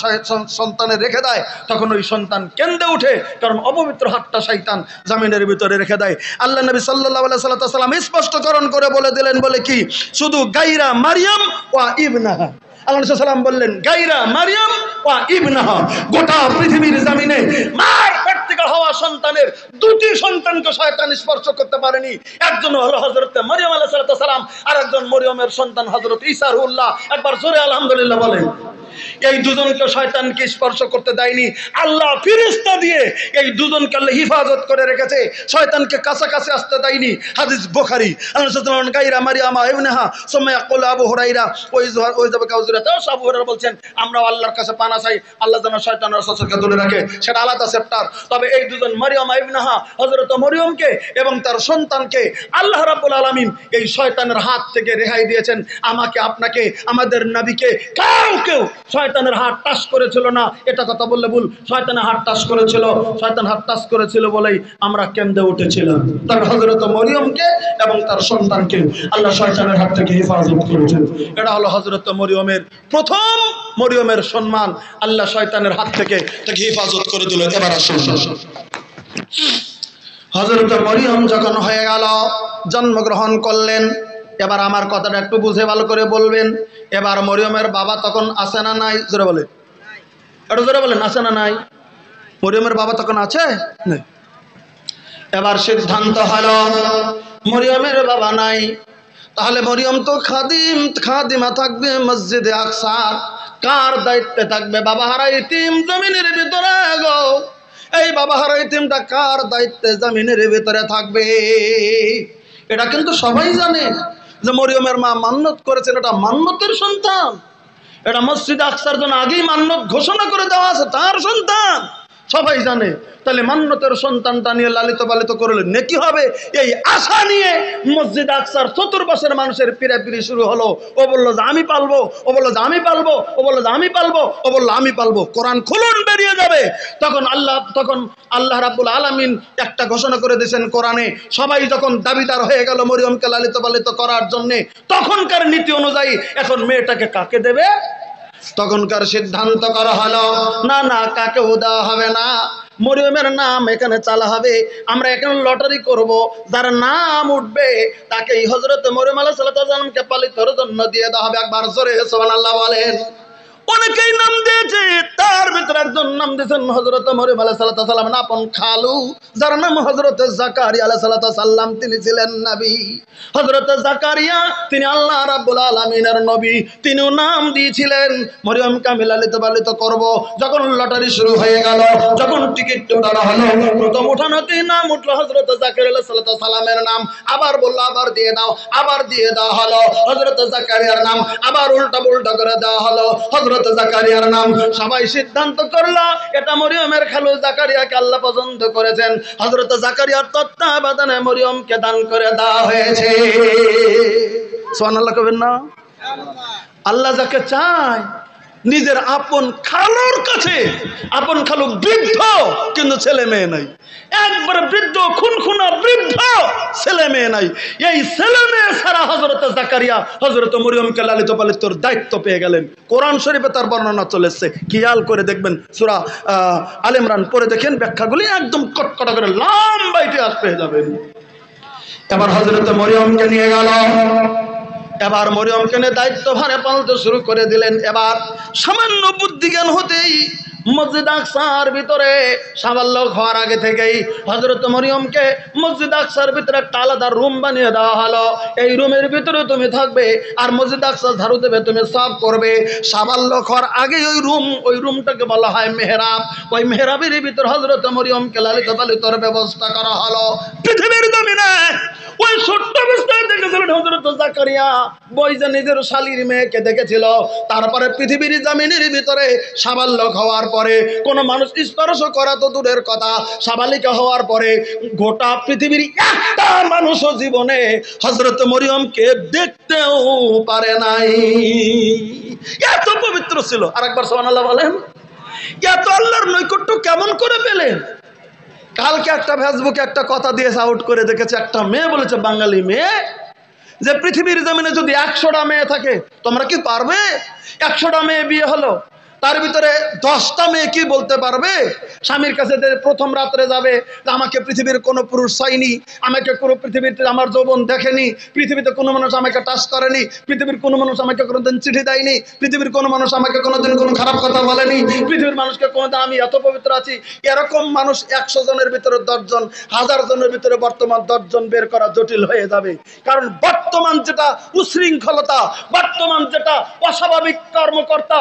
সন্তানের রেখে দেয়, তখন ওই সন্তান কেঁদে ওঠে, কারণ অপবিত্র হাতটা শয়তান জমিনের ভিতরে রেখে দেয়। আল্লাহ নবী সাল্লাল্লাহু আলাইহি সাল্লাম স্পষ্টকরণ করে বলে দিলেন, বলে কি, শুধু গায়রা মারিয়াম ওয়া ইবনাহা। আল্লাহ রাসূল সাল্লাল্লাহু আলাইহি সাল্লাম বললেন, গায়রা মারিয়াম ওয়া ইবনাহা। গোটা পৃথিবীর জমিনে মার পেট থেকে হওয়া সন্তানের দুটি সন্তানকে শয়তান স্পর্শ করতে পারেনি। একজন হলো হযরত মারিয়াম আলাইহিস সালাম, আর একজন মরিয়মের সন্তান হযরত ঈসা রূহুল্লাহ। একবার জোরে আলহামদুলিল্লাহ বলেন। এই দুজনকে শয়তানকে স্পর্শ করতে দেয়নি। আল্লাহ ফেরেশতা দিয়ে এই দুজনকে আল্লাহ হিফাজত করে রেখেছে, শয়তানকে কাছাকাছি আসতে দেয়নি। হাদিস বুখারী। আল্লাহ সাল্লাল্লাহু আলাইহি গায়রা মারিয়াম ইবনাহা সুম্মা ইয়াকুল আবু হুরায়রা ওই যাবে কাউজুরাতে। আবু হুরায়রা বলছেন, আমরা আল্লাহর কাছে পানা চাই, আল্লাহ যেন শয়তানের ওয়াসওয়াসাকে দূরে রাখে। সেটা আলাদা চ্যাপ্টার। তবে এই দুজন মারিয়াম ইবনাহা, হযরত মরিয়মকে এবং তার সন্তানকে আল্লাহ রাব্বুল আলামিন এই শয়তানের হাত থেকে রেহাই দিয়েছেন। আমাকে, আপনাকে, আমাদের নবীকে কেউ শয়তানের হাত টাচ করেছিল না, এটা কথা বললে ভুল। শয়তানের হাত টাচ করেছিল, শয়তান হাত টাচ করেছিল বলেই আমরা কেঁদে উঠেছিলাম। তার হযরত মরিয়মকে এবং তার সন্তানকে আল্লাহ শয়তানের হাত থেকে হেফাজত করেছেন। এটা হলো হযরত মরিয়মের প্রথম, মরিয়মের সম্মান। আল্লাহ শয়তানের হাত থেকে তাকে হেফাজত করে দিল। এবার আসুন, হযরত মরিয়ম যখন হয়ে গেল, জন্মগ্রহণ করলেন, এবার আমার কথাটা একটু বুঝে ভালো করে বলবেন। এবার মরিয়মের বাবা তখন আছে না নাই? জোরে বলে, একটু জোরে বলেন, আছে না নাই? মরিয়মের বাবা তখন আছে? এবার সিদ্ধান্ত হলো মরিয়মের বাবা নাই, তাহলে মরিয়ম তো খাদিমা থাকবে মসজিদে আকসার। কার দায়িত্বে থাকবে? বাবা হারা ইতিম জমিনের ভিতরে গো, এই বাবা হারা ইতিমটা কার দায়িত্বে জমিনের ভিতরে থাকবে? এটা কিন্তু সবাই জানে যে মরিয়মের মা মান্নত করেছেন, এটা মান্নতের সন্তান। এটা মসজিদে আকসার জন্য আগেই মান্নত ঘোষণা করে দেওয়া আছে, তার সন্তান, সবাই জানে। তাহলে মান্নতের সন্তানটা নিয়ে লালিত পালিত করলে নেকি হবে, এই আশা নিয়ে মসজিদ আকসার চতুর্পাশের মানুষের পিড়াপিড়ি শুরু হলো। ও বললো যে আমি পালবো, ও বললো যে আমি পালবো, ও বললো যে আমি পালবো, ও বললো আমি পালবো। কোরআন খুলুন, বেরিয়ে যাবে। তখন আল্লাহ রাব্বুল আলামিন একটা ঘোষণা করে দিয়েছেন কোরআনে। সবাই যখন দাবিদার হয়ে গেল মরিয়মকে লালিত পালিত করার জন্যে, তখনকার নীতি অনুযায়ী এখন মেয়েটাকে কাকে দেবে? তখনকার সিদ্ধান্ত করা হলো, না কাকেও দেওয়া হবে না, মরিয়মের নাম এখানে চালা হবে, আমরা এখানে লটারি করব, যার নাম উঠবে তাকেই হযরত মরিয়ম আলাইহিস সালামকে পালিতর জন্য দিয়ে দেওয়া হবে। একবার জোরে সুবহানাল্লাহ বলেন। অনেকেই নাম দিয়েছে, তার ভিতরে একজন নাম দিয়েছেন হযরত মরিয়ম আলাইহিস সালাম আপন খালু, যার নাম হযরত জাকারিয়া আলাইহিস সালাম। তিনি ছিলেন নবী। হযরত জাকারিয়া তিনি আল্লাহ রাব্বুল আলামিনের নবী, তিনিও নাম দিয়েছিলেন মরিয়মকে আমি লালিত পালিত করব। যখন লটারি শুরু হয়ে গেল, যখন টিকিট ওঠানো হলো, প্রথম ওঠানোতে নাম উঠলো হযরত জাকারিয়া আলাইহিস সালামের নাম, আবার বললো আবার দিয়ে দাও, আবার দিয়ে দেওয়া হলো হযরত জাকারিয়ার নাম, আবার উল্টা পুল্টা করে দেওয়া হলো হযরত জাকারিয়ার নাম। সবাই সিদ্ধান্ত করলো এটা মরিয়মের খালু জাকারিয়াকে আল্লাহ পছন্দ করেছেন, হযরত জাকারিয়ার তত্ত্বাবধানে মরিয়মকে দান করে দেওয়া হয়েছে। সুবহানাল্লাহ কবেন না? আল্লাহ যাকে চায় নিজের আপন খালুর কাছে, আপন খালু বৃদ্ধ কিন্তু ছেলে মেয়ে নাই, একবার বৃদ্ধ খুনখুনা বৃদ্ধ, ছেলে মেয়ে নাই। এই ছেলে মেয়ে ছাড়া হযরত জাকারিয়া হযরত মরিয়মকে লালিত পালিতর দায়িত্ব পেয়ে গেলেন। কোরআন শরীফে তার বর্ণনা চলেছে, খেয়াল করে দেখবেন, সূরা আলে ইমরান পড়ে দেখেন, ব্যাখ্যাগুলি একদম কটকটা করে লম্বা ইতিহাস পেয়ে যাবেন। এবার হযরত মরিয়মকে নিয়ে গেল, এবার মরিয়মকে নিয়ে দায়িত্ব ভারে পালতে শুরু করে দিলেন। এবার সামান্য বুদ্ধি জ্ঞান হতেই মসজিদ আকসার ভিতরে সাবাল্যক হওয়ার আগে থেকেই হযরত মরিয়মকে মসজিদ আকসার ভিতরে একটা আলাদা রুম বানিয়ে দেওয়া হলো। এই রুমের ভিতরে তুমি থাকবে আর মসজিদ আকসা ঝাড়ু দেবে, তুমি সাফ করবে। সাবাল্যক হওয়ার আগে ওই রুমটাকে বলা হয় মেহরাব। ওই মেহরাবের ভিতর হযরত মরিয়মকে লালিত পালিতর ব্যবস্থা করা হলো। পৃথিবীর জমিনে ওই ছোট্ট অবস্থায় দেখেছিলেন হযরত জাকারিয়া, বইজা নিজের শালীর মেয়েকে দেখেছিল। তারপরে পৃথিবীর জমিনের ভিতরে সাবাল্যক হওয়ার পরে কোন মানুষ স্পর্শ করা তো দূরের কথা, সাবালিকা হওয়ার পরে গোটা পৃথিবীর একটা মানুষও জীবনে হযরত মরিয়মকে দেখতেও পারে নাই। এত পবিত্র ছিল। আরেকবার সুবহানাল্লাহ বলেন। এত আল্লাহর নৈকট্য কেমন করে পেলেন? কালকে একটা ফেসবুকে একটা কথা দিয়ে আউট করে দেখেছে, একটা মেয়ে বলেছে, বাঙালি মেয়ে, যে পৃথিবীর জমিনে যদি 100টা মেয়ে থাকে তোমরা কি পারবে? 100টা মেয়ে বিয়ে হলো, তার ভিতরে 10টা মেয়ে কি বলতে পারবে? স্বামীর কাছে প্রথম রাত্রে যাবে, আমাকে পৃথিবীর কোনো পুরুষ চাইনি, আমাকে কোনো পৃথিবীতে আমার যৌবন দেখেনি, পৃথিবীতে কোনো মানুষ আমাকে টাচ করেনি, পৃথিবীর কোনো মানুষ আমাকে কোনোদিন চিঠি দেয়নি, পৃথিবীর কোনো মানুষ আমাকে কোনোদিন কোনো খারাপ কথা বলেনি, পৃথিবীর মানুষকে কোনোদিন আমি এত পবিত্র আছি। এরকম মানুষ 100 জনের ভিতরে 10 জন, 1000 জনের ভিতরে বর্তমান 10 জন বের করা জটিল হয়ে যাবে। কারণ বর্তমান যেটা উশৃঙ্খলতা, বর্তমান যেটা অস্বাভাবিক কর্মকর্তা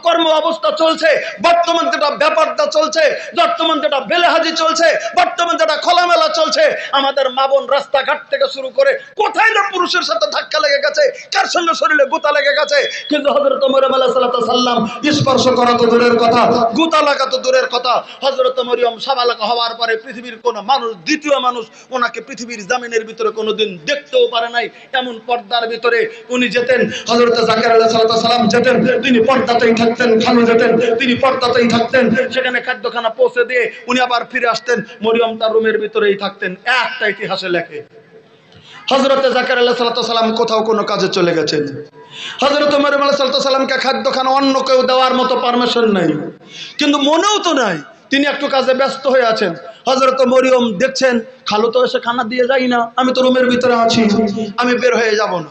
কর্ম অবস্থা চলছে, বর্তমান যেটা ব্যাপারটা চলছে, বর্তমান যেটা বেলেহাজি চলছে, বর্তমান যেটা খোলামেলা চলছে, আমাদের মা বোন রাস্তাঘাট থেকে শুরু করে কোথায় না পুরুষের সাথে ধাক্কা লেগে গেছে, কার সঙ্গে শরীরে গুতা লেগে গেছে। কিন্তু হযরত মরিয়ম আলাইহিস সালাম স্পর্শ করা তো দূরের কথা, গুতা লাগা তো দূরের কথা। হযরত মরিয়ম সাবালক হওয়ার পরে পৃথিবীর কোন মানুষ, দ্বিতীয় মানুষ ওনাকে পৃথিবীর জমিনের ভিতরে কোনোদিন দেখতেও পারে নাই। এমন পর্দার ভিতরে উনি যেতেন, হযরত জাকারিয়া আলাইহিস সালাম যেতেন, তিনি পর্দাতেই থাকতেন, খালু যেতেন, তিনি পর্দাতেই থাকতেন। সেখানে খাদ্যখানা পৌঁছে দিয়ে উনি আবার ফিরে আসতেন, মরিয়ম তার রুমের ভিতরেই থাকতেন। একটা ইতিহাসে লেখে হযরত জাকারিয়া আলাইহিস সালাম কোথাও কোনো কাজে চলে গেছেন, হযরত মরিয়ম আলাইহিস সালামকে খাদ্যখানা অন্য কেউ দেওয়ার মতো পারমিশন নাই, কিন্তু মনেও তো নাই, তিনি একটু কাজে ব্যস্ত হয়ে আছেন। হযরত মরিয়ম দেখছেন খালু তো এসে খানা দিয়ে যাই না, আমি তো রুমের ভিতরে আছি, আমি বের হয়ে যাব না,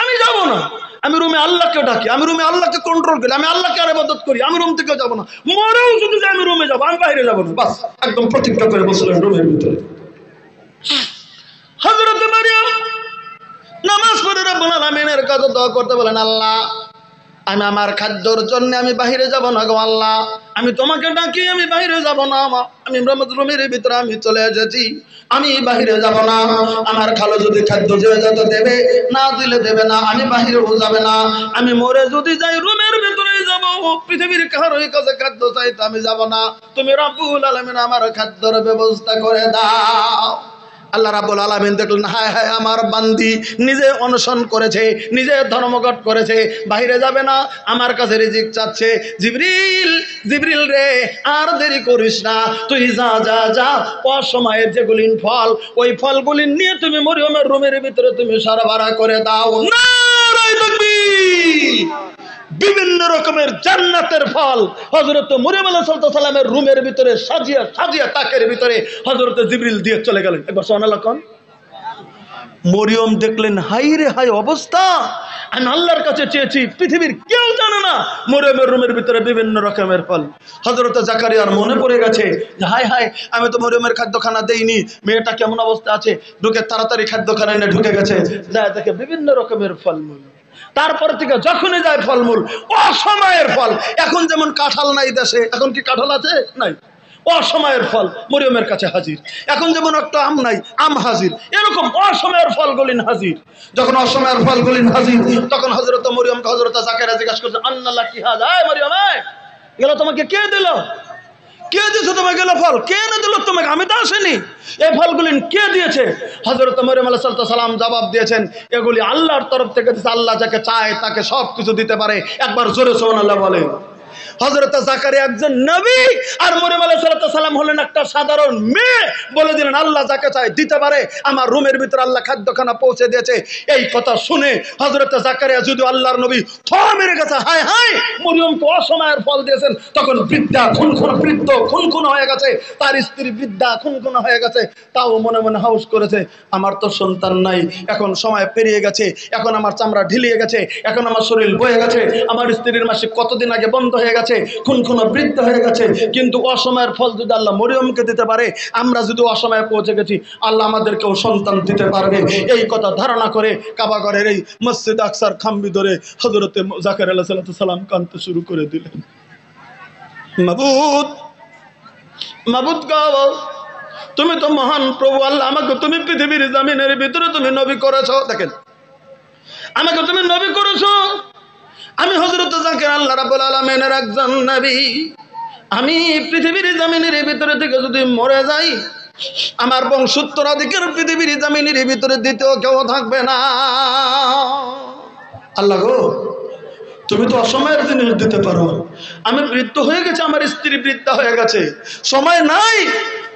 আমি যাব না, আমি রুমে আল্লাহকে ডাকি, আমি রুমে আল্লাহকে কন্ট্রোল করি, আমি আল্লাহকে ইবাদত করি, আমি রুম থেকে যাব না, মরেও যদি আমি রুমে যাব, আমি বাইরে যাব না। বাস একদম প্রতিজ্ঞা করে বসলেন রুমের ভিতরে। হযরত মরিয়ম নামাজ পড়ে রব্বুল আলামিনের কাছে দোয়া করতে বলেন, আল্লাহ আমি আমার খাদ্যর জন্য আমি বাইরে যাব না গো আল্লাহ, আমি তোমাকে ডাকি, আমি বাইরে যাব না, আমি রুমের ভিতরে আমি চলে এসেছি, আমি বাইরে যাব না। আমার খালো যদি খাদ্য যত দেবে, না দিলে দেবে না, আমি বাইরেও যাবে না। আমি মরে যদি যাই রুমের ভিতরে যাব, পৃথিবীর কারোর কাছে খাদ্য চাইতে আমি যাব না। তুমি রব্বুল আলামিন আমার খাদ্যর ব্যবস্থা করে দাও। আল্লাহ রাব্বুল আলামিন দেখলেন, হায় হায় আমার বান্দি নিজে অনশন করেছে, নিজে ধর্মঘট করেছে, বাইরে যাবে না, আমার কাছে রিজিক চাচ্ছে। জিবরিল রে আর দেরি করিস না, তুই যা যা যা, অসময়ের যেগুলি ফল, ওই ফলগুলি নিয়ে তুমি মরিয়মের রুমের ভিতরে তুমি সরবরাহ করে দাও। নারায়ে তাকবীর। বিভিন্ন রকমের জান্নাতের ফল হযরত মরিয়ম আলাইহিস সালামের রুমের ভিতরে সাজিয়া সাজিয়া তাকের ভিতরে হযরত জিবরিল দিয়ে চলে গেলেন। একবার সুবহানাল্লাহ কোন। মরিয়ম দেখলেন হাই রে হাই অবস্থা, আমি আল্লাহর কাছে চেয়েছি, পৃথিবীর কেউ জানে না মরিয়মের রুমের ভিতরে বিভিন্ন রকমের ফল। হযরত জাকারিয়ার মনে পড়ে গেছে যে হাই হাই আমি তো মরিয়মের খাদ্যখানা দেইনি, মেয়েটা কেমন অবস্থা আছে, ঢুকে তাড়াতাড়ি খাদ্যখানা এনে ঢুকে গেছে, যায় দেখে বিভিন্ন রকমের ফলমূল। তারপর থেকে যখনই যায় ফলমূল অসময়ের ফল। এখন যেমন কাঁঠাল নাই দেশে, এখন কি কাঁঠাল আছে? নাই। অসময়ের ফল মরিয়মের কাছে হাজির। এখন যেমন একটা আম নাই, আম হাজির, এরকম অসময়ের ফলগুলি হাজির। যখন অসময়ের ফলগুলি হাজির তখন হযরত মরিয়মকে হযরত জাকারিয়া জিজ্ঞাসা করছে আন্নাল্লাহ কি হাজা, এই মরিয়ম গেল তোমাকে কে দিল? কে দিয়েছে তোমাকে গেল ফল? কে এনে দিল তোমাকে? আমি তো আসেনি। এই ফলগুলি কে দিয়েছে? হযরত মরিয়ম আলাইহিস সালাম জবাব দিয়েছেন এগুলি আল্লাহর তরফ থেকে দিয়েছে, আল্লাহ যাকে চায় তাকে সব কিছু দিতে পারে। একবার জোরে সুবহানাল্লাহ বলে। হযরত জাকারিয়া একজন নবী আর মরিয়ম আলাইহিস সালাম হলেন একটা সাধারণ মেয়ে। বলে দিলেন আল্লাহ যাকে চায় দিতে পারে, আমার রুমের ভিতরে আল্লাহ খাদ্যখানা পৌঁছে দিয়েছে। এই কথা শুনে হযরত জাকারিয়া যদি আল্লাহর নবী থ মেরে গেছে, হায় হায় মরিয়মকে অসময়ের ফল দিয়েছেন। তখন বৃদ্ধা খুনখুন হয়ে গেছে, তার স্ত্রী বৃদ্ধা খুনখুন হয়ে গেছে। তাও মনে মনে হাউস করেছে আমার তো সন্তান নাই, এখন সময় পেরিয়ে গেছে, এখন আমার চামড়া ঢিলিয়ে গেছে, এখন আমার শরীর বয়ে গেছে, আমার স্ত্রীর মাসিক কতদিন আগে বন্ধ হয়ে গেছে, খুনখুন বৃদ্ধ হয়ে গেছে। কিন্তু অসময়ের ফল যদি আল্লাহ মরিয়মকে দিতে পারে, আমরা যদি অসময়ে পৌঁছে গেছি, আল্লাহ আমাদেরকেও সন্তান দিতে পারবে। এই কথা ধারণা করে কাবা ঘরের এই মসজিদ আকসার খাম্বি ধরে হযরত জাকারিয়া আলাইহিস সালাম কাঁদতে শুরু করে দিলেন। মাবুদ মাবুদ গো, তুমি তো মহান প্রভু আল্লাহ, আমাকে তুমি পৃথিবীর জমিনের ভিতরে তুমি নবী করেছো। দেখেন আমাকে তুমি নবী করেছো, আমি হযরত জাকারিয়া আল্লাহ রাব্বুল আলামিনের একজন নবী। আমি পৃথিবীর জমিনের ভিতরে থেকে যদি মরে যাই, আমার বংশোত্তরাধিকার পৃথিবীর জমিনের ভিতরে দ্বিতীয় কেউ থাকবে না। আল্লাহ গো, তুমি তো অসময়ের জিনিস দিতে পারো। আমি বৃদ্ধ হয়ে গেছে, আমার স্ত্রী বৃদ্ধা হয়ে গেছে, সময় নাই।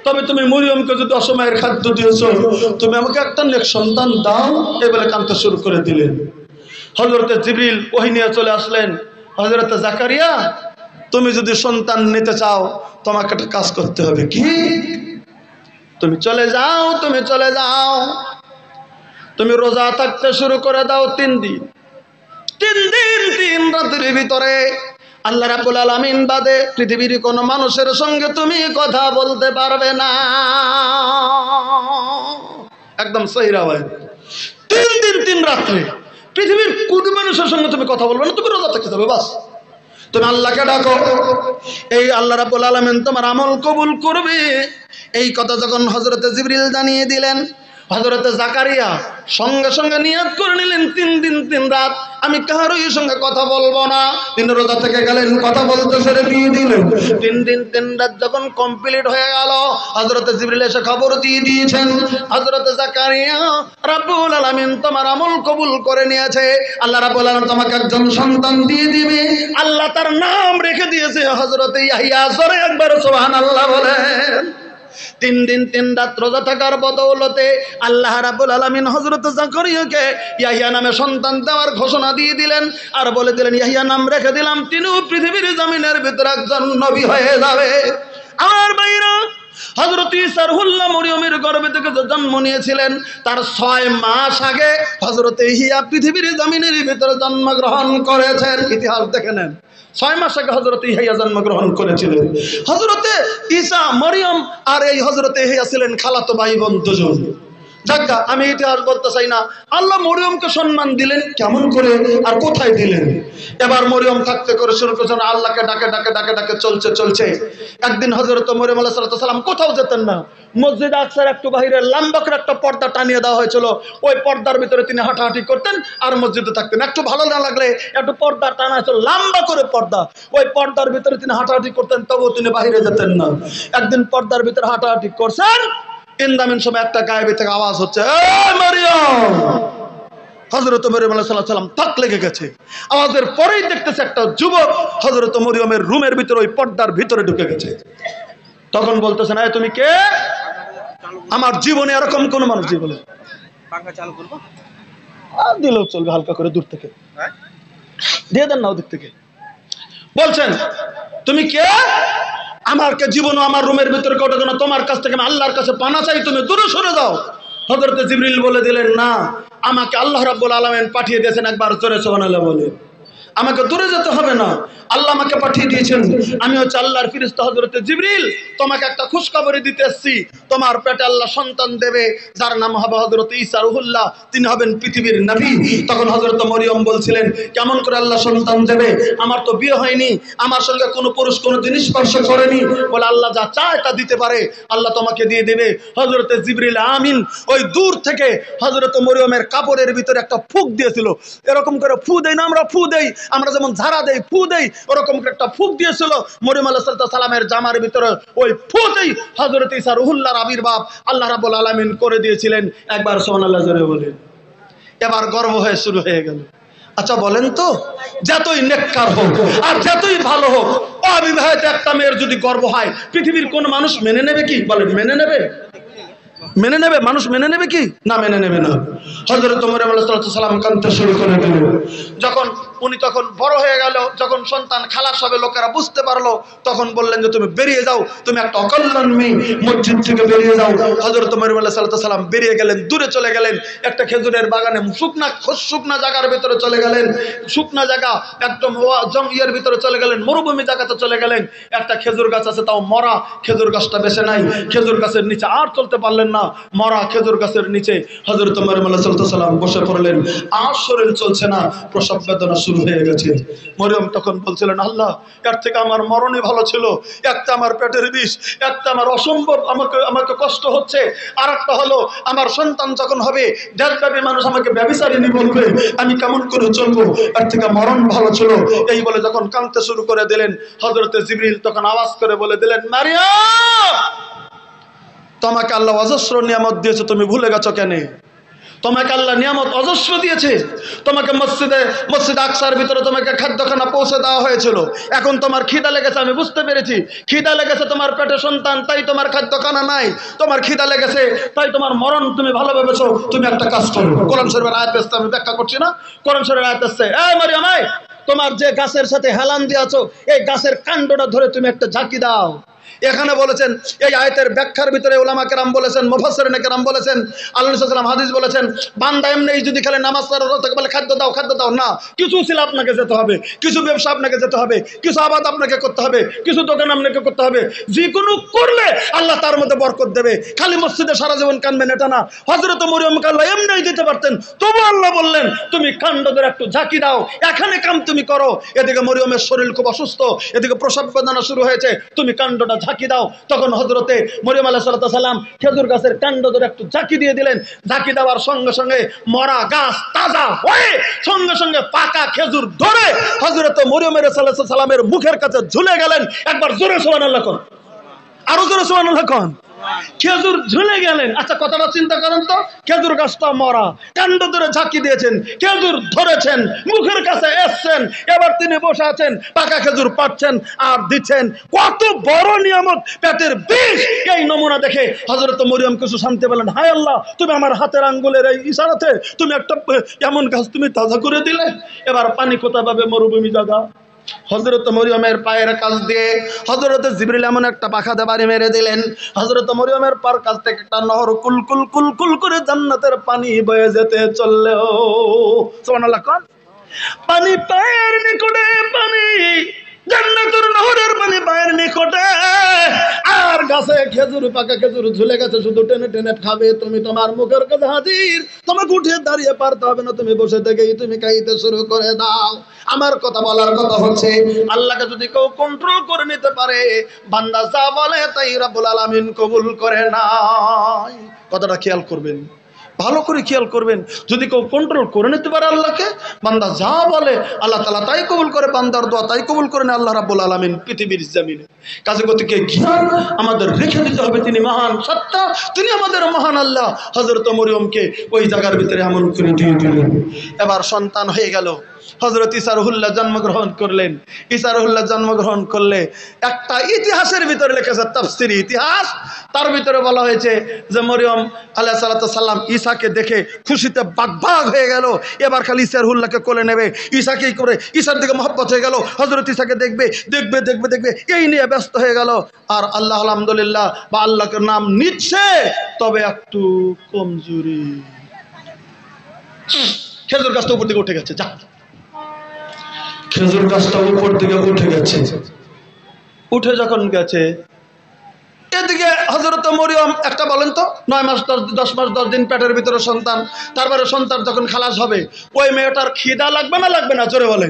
তবে তুমি মরিয়মকে যদি অসময়ের খাদ্য দিয়েছো, তুমি আমাকে একটা নেক সন্তান দাও। এই বলে কাঁদতে শুরু করে দিলেন। হযরত জিবরিল ওহী নিয়ে চলে আসলেন, হযরত জাকারিয়া তুমি যদি সন্তান নিতে চাও তোমাকে একটা কাজ করতে হবে। কি? তুমি চলে যাও, তুমি রোজা থাকতে শুরু করে দাও 3 দিন। 3 দিন 3 রাতের ভিতরে আল্লাহ রাব্বুল আলামিন বাদে পৃথিবীর কোন মানুষের সঙ্গে তুমি কথা বলতে পারবে না। একদম সহিহ রাওয়ায়াত। 3 দিন 3 রাত্রে পৃথিবীর কোন মানুষের সঙ্গে তুমি কথা বলবে না, তুমি রোজা থাকতে যাবে। বাস তুমি আল্লাহকে ডাকো, এই আল্লাহ রাব্বুল আলামিন তোমার আমল কবুল করবে। এই কথা যখন হযরত জিবরিল জানিয়ে দিলেন, হযরত জাকারিয়া সঙ্গে সঙ্গে নিয়ত করে নিলেন 3 দিন 3 রাত আমি কারোর সঙ্গে কথা বলবো না। তিনি রোজা থেকে গেলেন, কথা বলতে ছেড়ে দিয়ে দিলেন। 3 দিন 3 রাত যখন কমপ্লিট হয়ে গেল, হযরত জিবরিল এসে খবর দিয়ে দিয়েছেন, হযরত জাকারিয়া রাব্বুল আলামিন তোমার আমল কবুল করে নিয়েছে, আল্লাহ রাব্বুল আলামিন তোমাকে একজন সন্তান দিয়ে দিবে। আল্লাহ তার নাম রেখে দিয়েছে হযরত ইয়াহইয়া। জোরে একবার সুবহানাল্লাহ বলেন। 3 দিন 3 রাত রোজা থাকার বদৌলতে আল্লাহ রাব্বুল আলামিন হযরত জাকারিয়াকে ইয়াহইয়া নামে সন্তান দেওয়ার ঘোষণা দিয়ে দিলেন, আর বলে দিলেন ইয়াহইয়া নাম রেখে দিলাম, তিনিও পৃথিবীর জমিনের ভিতরে একজন নবী হয়ে যাবে। আমার ভাইরা, হযরত ঈসা রুহুল্লাহ মরিয়মের গর্ভে থেকে জন্ম নিয়েছিলেন, তার 6 মাস আগে হযরত ইয়াহইয়া পৃথিবীর জমিনের ভিতরে জন্মগ্রহণ করেছেন। ইতিহাস দেখে নেন, 6 মাস আগে হযরত ইয়াহইয়া জন্মগ্রহণ করেছিলেন। হযরত ঈসা, মরিয়ম আর এই হযরত ইয়াহইয়া ছিলেন খালাতো ভাই বোন দুজন। যাক, আমি ইতিহাস বলতে চাই না। আল্লাহ মরিয়মকে সম্মান দিলেন কেমন করে আর কোথায় দিলেন? এবার মরিয়ম থাকতে করে শুরু করেছেন আল্লাহকে ডাকে ডাকে ডাকে ডাকে চলছে। একদিন হযরত মরিয়ম আলাইহিস সালাম কোথাও যেতেন না। মসজিদ আকসার একটু বাইরে লম্বা করে একটা পর্দা টানিয়ে দেওয়া হয়েছিল, ওই পর্দার ভিতরে তিনি হাঁটাহাঁটি করতেন আর মসজিদে থাকতেন। একটু ভালো না লাগলে একটু পর্দা টানা ছিল, লম্বা করে পর্দা, ওই পর্দার ভিতরে তিনি হাঁটাহাঁটি করতেন, তবুও তিনি বাইরে যেতেন না। একদিন পর্দার ভিতরে হাঁটাহাঁটি করছেন, ইন্দামিন সময় একটা গায়েবী থেকে আওয়াজ হচ্ছে, এই মরিয়ম। হযরত মরিয়ম আলাইহিস সালাম তাক লেগে গেছে। আওয়াজের পরেই দেখতেছে একটা যুবক হযরত মরিয়মের রুমের ভিতরে ওই পর্দার ভিতরে ঢুকে গেছে। তখন বলতেছেন, এই তুমি কে? আমার জীবনে এরকম কোন মানুষ জীবনে পাখা চালু করব আর দিলেও চলবে হালকা করে দূর থেকে। দিয়ে দেন না ওদিক থেকে। বলছেন তুমি কে? আমাকে জীবনও আমার রুমের ভিতরে কেউ না, তোমার কাছ থেকে আমি আল্লাহর কাছে পানা চাই, তুমি দূরে সরে যাও। হযরত জিবরিল বলে দিলেন না, আমাকে আল্লাহ রাব্বুল আলামিন পাঠিয়ে দিয়েছেন, একবার জোরে সুবহানাল্লাহ বলে। আমাকে দূরে যেতে হবে না, আল্লাহ আমাকে পাঠিয়ে দিয়েছেন, আমি হচ্ছে আল্লাহর ফেরেশতা হযরত জিবরিল, তোমাকে একটা খুশখবরি দিতে এসেছি, তোমার পেটে আল্লাহ সন্তান দেবে, যার নাম হবে হযরত ঈসা রুহুল্লাহ, তিনি হবেন পৃথিবীর নবী। তখন হযরত মরিয়ম বলছিলেন, কেমন করে আল্লাহ সন্তান দেবে, আমার তো বিয়ে হয়নি, আমার সঙ্গে কোনো পুরুষ কোনো জিনিস স্পর্শ করেনি। বলে আল্লাহ যা চায় তা দিতে পারে, আল্লাহ তোমাকে দিয়ে দেবে। হযরত জিবরিল আমিন ওই দূর থেকে হযরত মরিয়মের কাপড়ের ভিতরে একটা ফুঁক দিয়েছিল, এরকম করে ফু দেই না আমরা, ফু দেই আমরা যেমন ঝাড়া দেই, ফু দেই, ওরকম একটা ফুঁক দিয়েছিল মরিয়ম আলাইহিস সালামের জামার ভিতরে। ওই ফুতেই হযরত ঈসা রুহুল্লাহর আবির্ভাব আল্লাহ রাব্বুল আলামিন করে দিয়েছিলেন। একবার সুবহানাল্লাহ জোরে বলেন। এবার গর্ব হয়ে শুরু হয়ে গেল। আচ্ছা বলেন তো, যতই নেককার হোক আর যতই ভালো হোক, অবিবাহিত একটা মেয়ের যদি গর্ব হয়, পৃথিবীর কোন মানুষ মেনে নেবে কি? বলেন মেনে নেবে? মেনে নেবে? মানুষ মেনে নেবে কি? না, মেনে নেবে না। হযরত মরিয়ম আলাইহিস সালাম কাঁদতে শুরু করে দিলেন। যখন উনি তখন বড় হয়ে গেল, যখন সন্তান খালাস হবে, লোকেরা বুঝতে পারলো, তখন বললেন যে তুমি বেরিয়ে যাও, তুমি একটা অকল্যাণ মেয়ে, মসজিদ থেকে বেরিয়ে যাও। হযরত মরিয়ম আলাইহিস সালাম বেরিয়ে গেলেন, দূরে চলে গেলেন, একটা খেজুরের বাগানে শুকনা জায়গার ভিতরে চলে গেলেন, শুকনা জায়গা একদম জঙ্গলের ভিতরে চলে গেলেন, মরুভূমি জায়গাতে চলে গেলেন। একটা খেজুর গাছ আছে, তাও মরা, খেজুর গাছটা বেশি নাই, খেজুর গাছের নিচে আর চলতে পারলেন না, মরা খেজুর গাছের নিচে হযরত মরিয়ম আলাইহিস সালাম বসে পড়লেন। আর শরীর চলছে না, প্রসব বেদনা শুরু হয়ে গেছে। মরিয়ম তখন বলছিলেন, আল্লাহ এর থেকে আমার মরণই ভালো ছিল, একটা আমার পেটের বিষ, একটা আমার অসম্ভব আমাকে কষ্ট হচ্ছে, আর একটা হলো আমার সন্তান যখন হবে, দেশব্যাপী মানুষ আমাকে ব্যভিচারিণী বলবে, আমি কেমন করে চলবো, এর থেকে মরণ ভালো ছিল। এই বলে যখন কাঁদতে শুরু করে দিলেন, হযরত জিবরিল তখন আওয়াজ করে বলে দিলেন, মারিয়াম, তোমাকে আল্লাহ অজস্র নিয়ামত দিয়েছে, তুমি ভুলে গেছো কেন? তোমাকে আল্লাহ নিয়ামত অজস্র দিয়েছে, তোমাকে মসজিদ আকসার ভিতরে তোমাকে খাদ্যখানা পৌঁছে দেওয়া হয়েছিল, এখন তোমার খিদা লেগেছে, আমি বুঝতে পেরেছি, খিদা লেগেছে তোমার পেটে সন্তান, তাই তোমার খাদ্যখানা নাই, তোমার খিদা লেগেছে, তাই তোমার মরণ তুমি ভালো ভেবেছো। তুমি একটা কাজ করো, কোরআন শরীফের আয়াত আসছে, আমি ব্যাখ্যা করছি না, কোরআন শরীফের আয়াত আসছে, এই মারিয়াম, তোমার যে গাছের সাথে হেলান দিয়েছো, এই গাছের কাণ্ডটা ধরে তুমি একটা ঝাঁকি দাও। এখানে বলেছেন, এই আয়াতের ব্যাখ্যার ভিতরে উলামা কেরাম বলেছেন, মুফাসসিরিন কেরাম বলেছেন, আল্লাহ রাসূল সাল্লাল্লাহু আলাইহি ওয়াসাল্লাম হাদিস বলেছেন, বান্দা এমনি যদি খালি নামাজ পড়ে বলে খাদ্য দাও না, কিছু ছিল আপনাকে যেতে হবে, কিছু ব্যবসা আপনাকে যেতে হবে, কিছু আবাদ আপনাকে করতে হবে, কিছু দোকান আপনাকে করতে হবে, যে কোনো করলে আল্লাহ তার মধ্যে বরকত দেবে। খালি মসজিদে সারা জীবন কানবেন এটা না। হযরত মরিয়মকে আল্লাহ এমনি দিতে পারতেন, তবু আল্লাহ বললেন তুমি কাণ্ড ধরে একটু ঝাঁকি দাও, এখানে কাম তুমি করো। এদিকে মরিয়মের শরীর খুব অসুস্থ, এদিকে প্রসব বেদনা শুরু হয়েছে, তুমি কাণ্ডটা ঝাঁকি দাও। তখন হযরতে মরিয়ম আলাইহিস সালাম খেজুর গাছের কাণ্ড ধরে একটু ঝাঁকি দিয়ে দিলেন। ঝাঁকি দেওয়ার সঙ্গে সঙ্গে মরা গাছ তাজা হয়ে সঙ্গে সঙ্গে পাকা খেজুর ধরে হযরতে মরিয়ম আলাইহিস সালামের মুখের কাছে ঝুলে গেলেন। একবার জোরে সুবহানাল্লাহ কোন, আরো জোরে সুবহানাল্লাহ কোন। খেজুর ঝুলে গেলেন। আচ্ছা কথাটা চিন্তা করেন তো, খেজুর গাছটা মরা, কাণ্ড ধরে ঝাঁকি দিয়েছেন, খেজুর ধরেছেন, মুখের কাছে এসছেন, এবার তিনি বসে আছেন, পাকা খেজুর পাচ্ছেন আর দিচ্ছেন, কত বড় নিয়ামত, পেটের বিষ। এই নমুনা দেখে হযরত মরিয়ম কিছু শান্তি পেলেন। হায় আল্লাহ, তুমি আমার হাতের আঙ্গুলের এই ইশারাতে তুমি একটা এমন গাছ তুমি তাজা করে দিলে। এবার পানি কোথা পাবে, মরুভূমি জায়গা। হযরত মরিয়মের পায়ের কাছ দিয়ে হযরত জিবরিল এমন একটা পাখাতে বাড়ি মেরে দিলেন, হযরত মরিয়মের পার কাছ থেকে একটা নহর কুলকুল কুলকুল করে জান্নাতের পানি বয়ে যেতে চললো। সুবহানাল্লাহ কোন। পানি পায়ের নিকটে, পানি জান্নাতের নহরের পানি পায়ের নিকটে, আর গাছে খেজুর, পাকা খেজুর ঝুলে গেছে, শুধু টেনে টেনে খাবে। তুমি তোমার মুখের কাছে হাজির, তোমাকে উঠে দাঁড়িয়ে পারতে হবে না, তুমি বসে থেকেই তুমি খাইতে শুরু করে দাও। আমার কথা বলার কথা হচ্ছে, আল্লাহকে যদি কেউ কন্ট্রোল করে নিতে পারে, বান্দা যা বলে তাই রব্বুল আলামিন কবুল করে নাই। কথাটা খেয়াল করবেন, ভালো করে খেয়াল করবেন। যদি কেউ কন্ট্রোল করে নিতে পারে আল্লাহকে, বান্দা যা বলে আল্লাহ তাআলা তাই কবুল করে, বান্দার দোয়া তাই কবুল করেন আল্লাহ রাব্বুল আলামিন পৃথিবীর জমিনে। কাজে গতিকে জ্ঞান আমাদের রেখে দিতে হবে, তিনি মহান সত্তা, তিনি আমাদের মহান আল্লাহ। হযরত মরিয়মকে ওই জায়গার ভিতরে এমন করে দিয়ে দিলেন। এবার সন্তান হয়ে গেল। হযরত ঈসা রুহুল্লাহ জন্মগ্রহণ করলেন। ঈসা রুহুল্লাহ জন্মগ্রহণ করলে একটা ইতিহাসের ভিতরে লেখেছে, তাফসীরি ইতিহাস, তার ভিতরে বলা হয়েছে যে মরিয়ম আলাইহিস সালাতু সালাম ঈসাকে দেখে খুশিতে বাগবাগ হয়ে গেল। এবার খালি ঈসা রুহুল্লাহকে কোলে নেবে, ঈসাকেই করে ঈসার দিকে মহব্বত হয়ে গেল, হযরত ঈসাকে দেখবে দেখবে দেখবে দেখবে, এই নিয়ে ব্যস্ত হয়ে গেল। আর আল্লাহ আলহামদুলিল্লাহ বা আল্লাহকে নাম নিচ্ছে, তবে একটু কমজোরি। খেজুর গাছটা উপর দিকে উঠে গেছে, যা খেজুর গাছটা উপর দিকে উঠে গেছে। উঠে যখন গেছে, এদিকে হযরত মরিয়ম, একটা বলেন তো, 9 মাস 10 মাস 10 দিন পেটের ভিতরে সন্তান, তারপরে সন্তান যখন খালাস হবে, ওই মেয়েটার খিদা লাগবে না লাগবে না? জোরে বলে।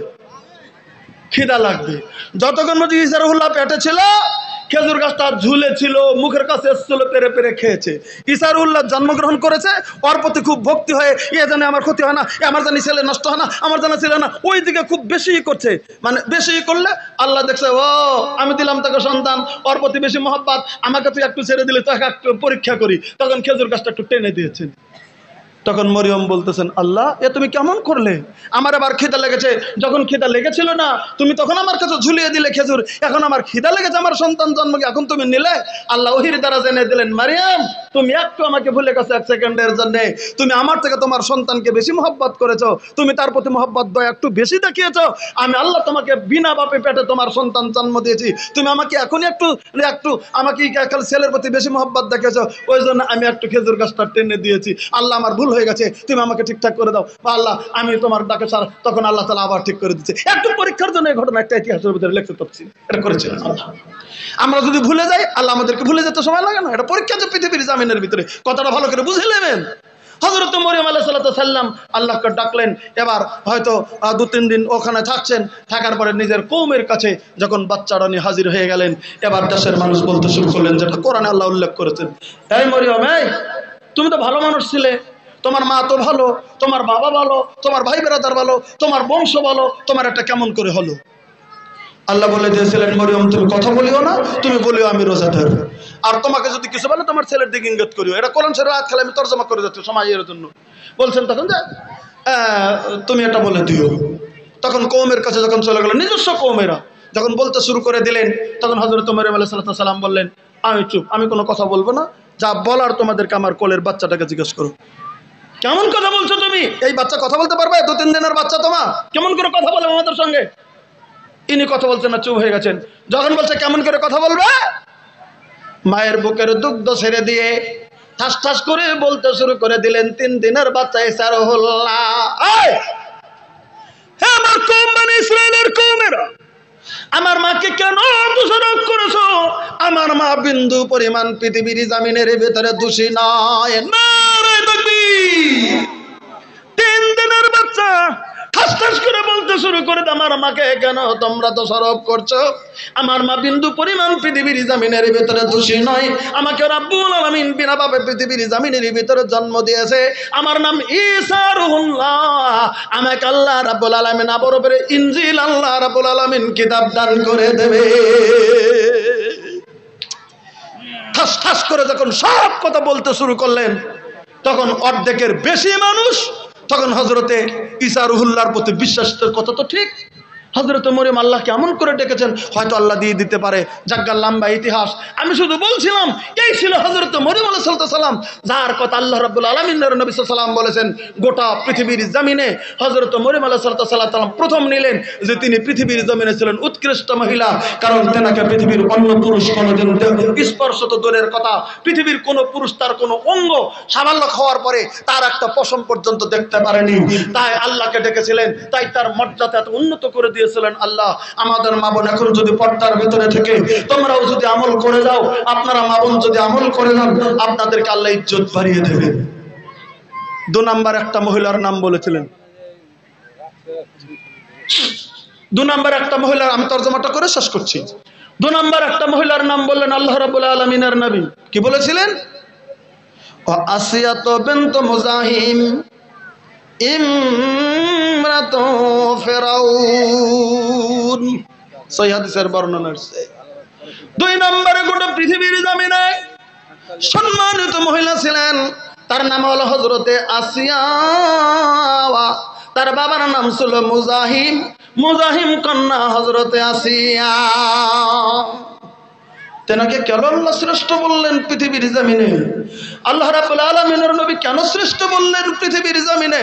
খিদা লাগবে। যতক্ষণ মধ্যে ঈসা রুহুল্লাহ পেটে ছিল, খেজুর গাছটা ঝুলে ছিল, মুখের কাছে এসেছিল, পেরে পেরে খেয়েছে। ঈসা রুহুল্লাহ জন্মগ্রহণ করেছে, ওর প্রতি খুব ভক্তি হয়ে, এ জানে আমার ক্ষতি হয় না, আমার জানি ছেলে নষ্ট হয় না, আমার জানা ছিল না, ওই দিকে খুব বেশি করছে। মানে বেশি করলে আল্লাহ দেখছে, ও আমি দিলাম তাকে সন্তান, ওর প্রতি বেশি মহব্বত, আমাকে তুই একটু ছেড়ে দিলে তাকে একটু পরীক্ষা করি, তখন খেজুর গাছটা একটু টেনে দিয়েছেন। তখন মরিয়ম বলতেছেন, আল্লাহ এ তুমি কেমন করলে? আমার আবার খিদা লেগেছে, যখন খিদা লেগেছিল না তুমি তখন আমার কাছে ঝুলিয়ে দিলে খেজুর, এখন আমার খিদা লেগেছে, আমার সন্তান জন্ম, এখন তুমি নিলে? আল্লাহ ওহির দ্বারা জেনে দিলেন, মারিয়াম তুমি একটু আমাকে ভুলে গেছো, 1 সেকেন্ডের জন্য তুমি আমার থেকে তোমার সন্তানকে বেশি মহব্বত করেছো, তুমি তার প্রতি মহব্বত দয়া একটু বেশি দেখিয়েছো। আমি আল্লাহ তোমাকে বিনা বাপে পেটে তোমার সন্তান জন্ম দিয়েছি, তুমি আমাকে এখনই একটু একটু আমাকে ছেলের প্রতি বেশি মহব্বত দেখিয়েছো, ওই জন্য আমি একটু খেজুর গাছটা টেনে দিয়েছি। আল্লাহ আমার ভুল হয়ে গেছে, তুমি আমাকে ঠিকঠাক করে দাও, বা আল্লাহ আমি তোমার ডাকে সার। তখন আল্লাহ তাআলা আবার ঠিক করে দিচ্ছে। একটু পরীক্ষার জন্য এই ঘটনা একটা ইতিহাসের ভিতরে লিখতে পারছি, এটা করেছিলেন আল্লাহ। আমরা যদি ভুলে যাই, আল্লাহ আমাদেরকে ভুলে যেতে সময় লাগে না, এটা পরীক্ষা যে পৃথিবীর জামিনের ভিতরে, কথাটা ভালো করে বুঝে নেবেন। হযরত মরিয়ম আলাইহিস সালাম আল্লাহকে ডাকলেন। এবার হয়তো 2-3 দিন ওখানে থাকছেন, থাকার পরে নিজের কওমের কাছে যখন বাচ্চাটা নিয়ে হাজির হয়ে গেলেন, এবার দেশের মানুষ বলতে শুরু করলেন, যেটা কোরআনে আল্লাহ উল্লেখ করেছেন, এই মরিয়ম, এই তুমি তো ভালো মানুষ ছিলে, তোমার মা তো ভালো, তোমার বাবা ভালো, তোমার ভাই বেরাদার ভালো, তোমার বংশ ভালো, তোমার এটা কেমন করে হলো? আল্লাহ বলে দিয়েছিলেন, মরিয়ম তুমি কথা বলিও না, তুমি বলিও আমি রোজাদার, আর তোমাকে যদি কিছু বলে তোমার ছেলের দিকে ইঙ্গিত করিও। এটা কোরআন শরীফের আয়াত, খালি আমি তরজমা করে যাচ্ছি সময়ের জন্য। বলছেন তখন যে তুমি এটা বলে দিও। তখন কওমের কাছে যখন চলে গেল, নিজস্ব কওমেরা যখন বলতে শুরু করে দিলেন, তখন হযরত মরিয়ম আলাইহিস সালাম বললেন, আমি চুপ, আমি কোনো কথা বলবো না, যা বলার তোমাদেরকে আমার কোলের বাচ্চাটাকে জিজ্ঞেস করো। কেমন কথা বলছো তুমি? এই বাচ্চা কথা বলতে পারবে? 2-3 দিনের বাচ্চা তোমার, কেমন করে কথা বলে আমাদের সঙ্গে? ইনি কথা বলছেন না, চুপ হয়ে গেছেন। যখন বলছে কেমন করে কথা বলবে, মায়ের বুকের দুগ্ধ ছেড়ে দিয়ে ঠাস ঠাস করে বলতে শুরু করে দিলেন, 3 দিনের বাচ্চা ঈসা রুহুল্লাহ, হে আমার কওম বনি ইসরাইলের কওমেরা, আমার মাকে কেন দোষারোপ করেছো? আমার মা বিন্দু পরিমাণ পৃথিবীর জমিনের ভিতরে দোষী নয়। নারে তাকবীর! 3 দিনের বাচ্চা ঠাস ঠাস করে বলতে শুরু করে, আমার মাকে কেন তোমরা দোষারোপ করছো? আমার মা বিন্দু পরিমাণ পৃথিবীর জমিনের ভিতরে দোষী নয়, আমাকে রব্বুল আলামিন বিনা পাপে পৃথিবীর জমিনের ভিতরে জন্ম দিয়েছে, আমার নাম ঈসা রুহুল্লাহ, আমাকে আল্লাহ রাব্বুল আলামিন আবার উপরে ইনজিল আল্লাহ রাব্বুল আলামিন কিতাব দান করে দেবে। ঠাস ঠাস করে যখন সব কথা বলতে শুরু করলেন, তখন অর্ধেকের বেশি মানুষ তখন হযরতে ঈসা রুহুল্লাহর প্রতি বিশ্বাসের কথা তো ঠিক। হযরত মরিয়ম আল্লাহ কেমন করে ডেকেছেন, হয়তো আল্লাহ দিয়ে দিতে পারে, জাগ্গার লম্বা ইতিহাস। আমি শুধু বলছিলাম, এই ছিল হযরত মরিয়ম আলাইহিস সালাম, যার কথা আল্লাহ রাব্বুল আলামিনের নবী সাল্লাল্লাহু আলাইহি ওয়াসাল্লাম বলেছেন, গোটা পৃথিবীর জমিনে হযরত মরিয়ম আলাইহিস সালাম প্রথম নিলেন যে তিনি পৃথিবীর জমিনে ছিলেন উৎকৃষ্ট মহিলা, কারণ তেনাকে পৃথিবীর অন্য পুরুষ কোনোদিন স্পর্শ তো দূরের কথা, পৃথিবীর কোনো পুরুষ তার কোনো অঙ্গ সামান্য খাওয়ার পরে তার একটা পশম পর্যন্ত দেখতে পারেনি, তাই আল্লাহকে ডেকেছিলেন, তাই তার মর্যাদা এত উন্নত করে দিয়েছিলেন আল্লাহ। আমাদের মা বোন এখন যদি পর্দার ভিতরে থেকে তোমরাও যদি আমল করে যাও, আপনারা মা বোন যদি আমল করে যান, আপনাদেরকে আল্লাহ ইজ্জত বাড়িয়ে দেবে। 2 নাম্বার একটা মহিলার নাম বলেছিলেন, 2 নাম্বার একটা মহিলার, আমি তরজমাটা করে শেষ করছি। 2 নাম্বার একটা মহিলার নাম বললেন আল্লাহ রাব্বুল আলামিনের নবী, কি বলেছিলেন? আসিয়া বিনত মুজাহিম ইমরাতু ফিরাউন, সহিহ হাদিসের বর্ণনা আছে। 2 নম্বরে গোটা পৃথিবীর জমিনে সম্মানিত মহিলা ছিলেন, তার নাম হলো হযরতে আসিয়া তার বাবার নাম ছিল মুজাহিম, মুজাহিম কন্যা হযরতে আসিয়া। তেনাকে কেন আল্লাহ শ্রেষ্ঠ বললেন পৃথিবীর জমিনে? আল্লাহ রাব্বুল আলামিনের নবী কেন শ্রেষ্ঠ বললেন পৃথিবীর জমিনে?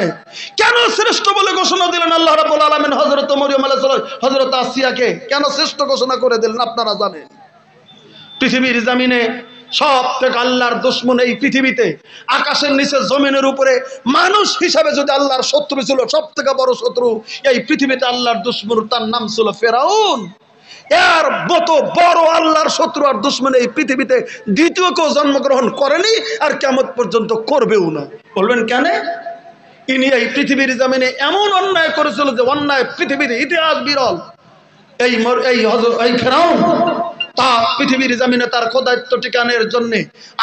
কেন শ্রেষ্ঠ বলে ঘোষণা দিলেন আল্লাহ রাব্বুল আলামিন হযরত মরিয়ম আলাইহিস সালাম হযরত আসিয়াকে কেন শ্রেষ্ঠ ঘোষণা করে দিলেন আপনারা জানেন? পৃথিবীর জমিনে সব থেকে আল্লাহর দুশমন এই পৃথিবীতে, আকাশের নিচে জমিনের উপরে মানুষ হিসাবে যদি আল্লাহর শত্রু ছিল, সব থেকে বড় শত্রু এই পৃথিবীতে আল্লাহর দুশমন, তার নাম ছিল ফেরাউন। এর মতো বড় আল্লাহর শত্রু আর দুশমন এই পৃথিবীতে দ্বিতীয় কেউ জন্মগ্রহণ করেনি, আর কিয়ামত পর্যন্ত করবেও না। বলবেন কেন? ইনি এই পৃথিবীর জমিনে এমন অন্যায় করেছিল যে অন্যায় পৃথিবীর ইতিহাস বিরল। এই ফেরাউন তা পৃথিবীর জমিনে তার খোদায়িত্ব ঠিকানের জন্য,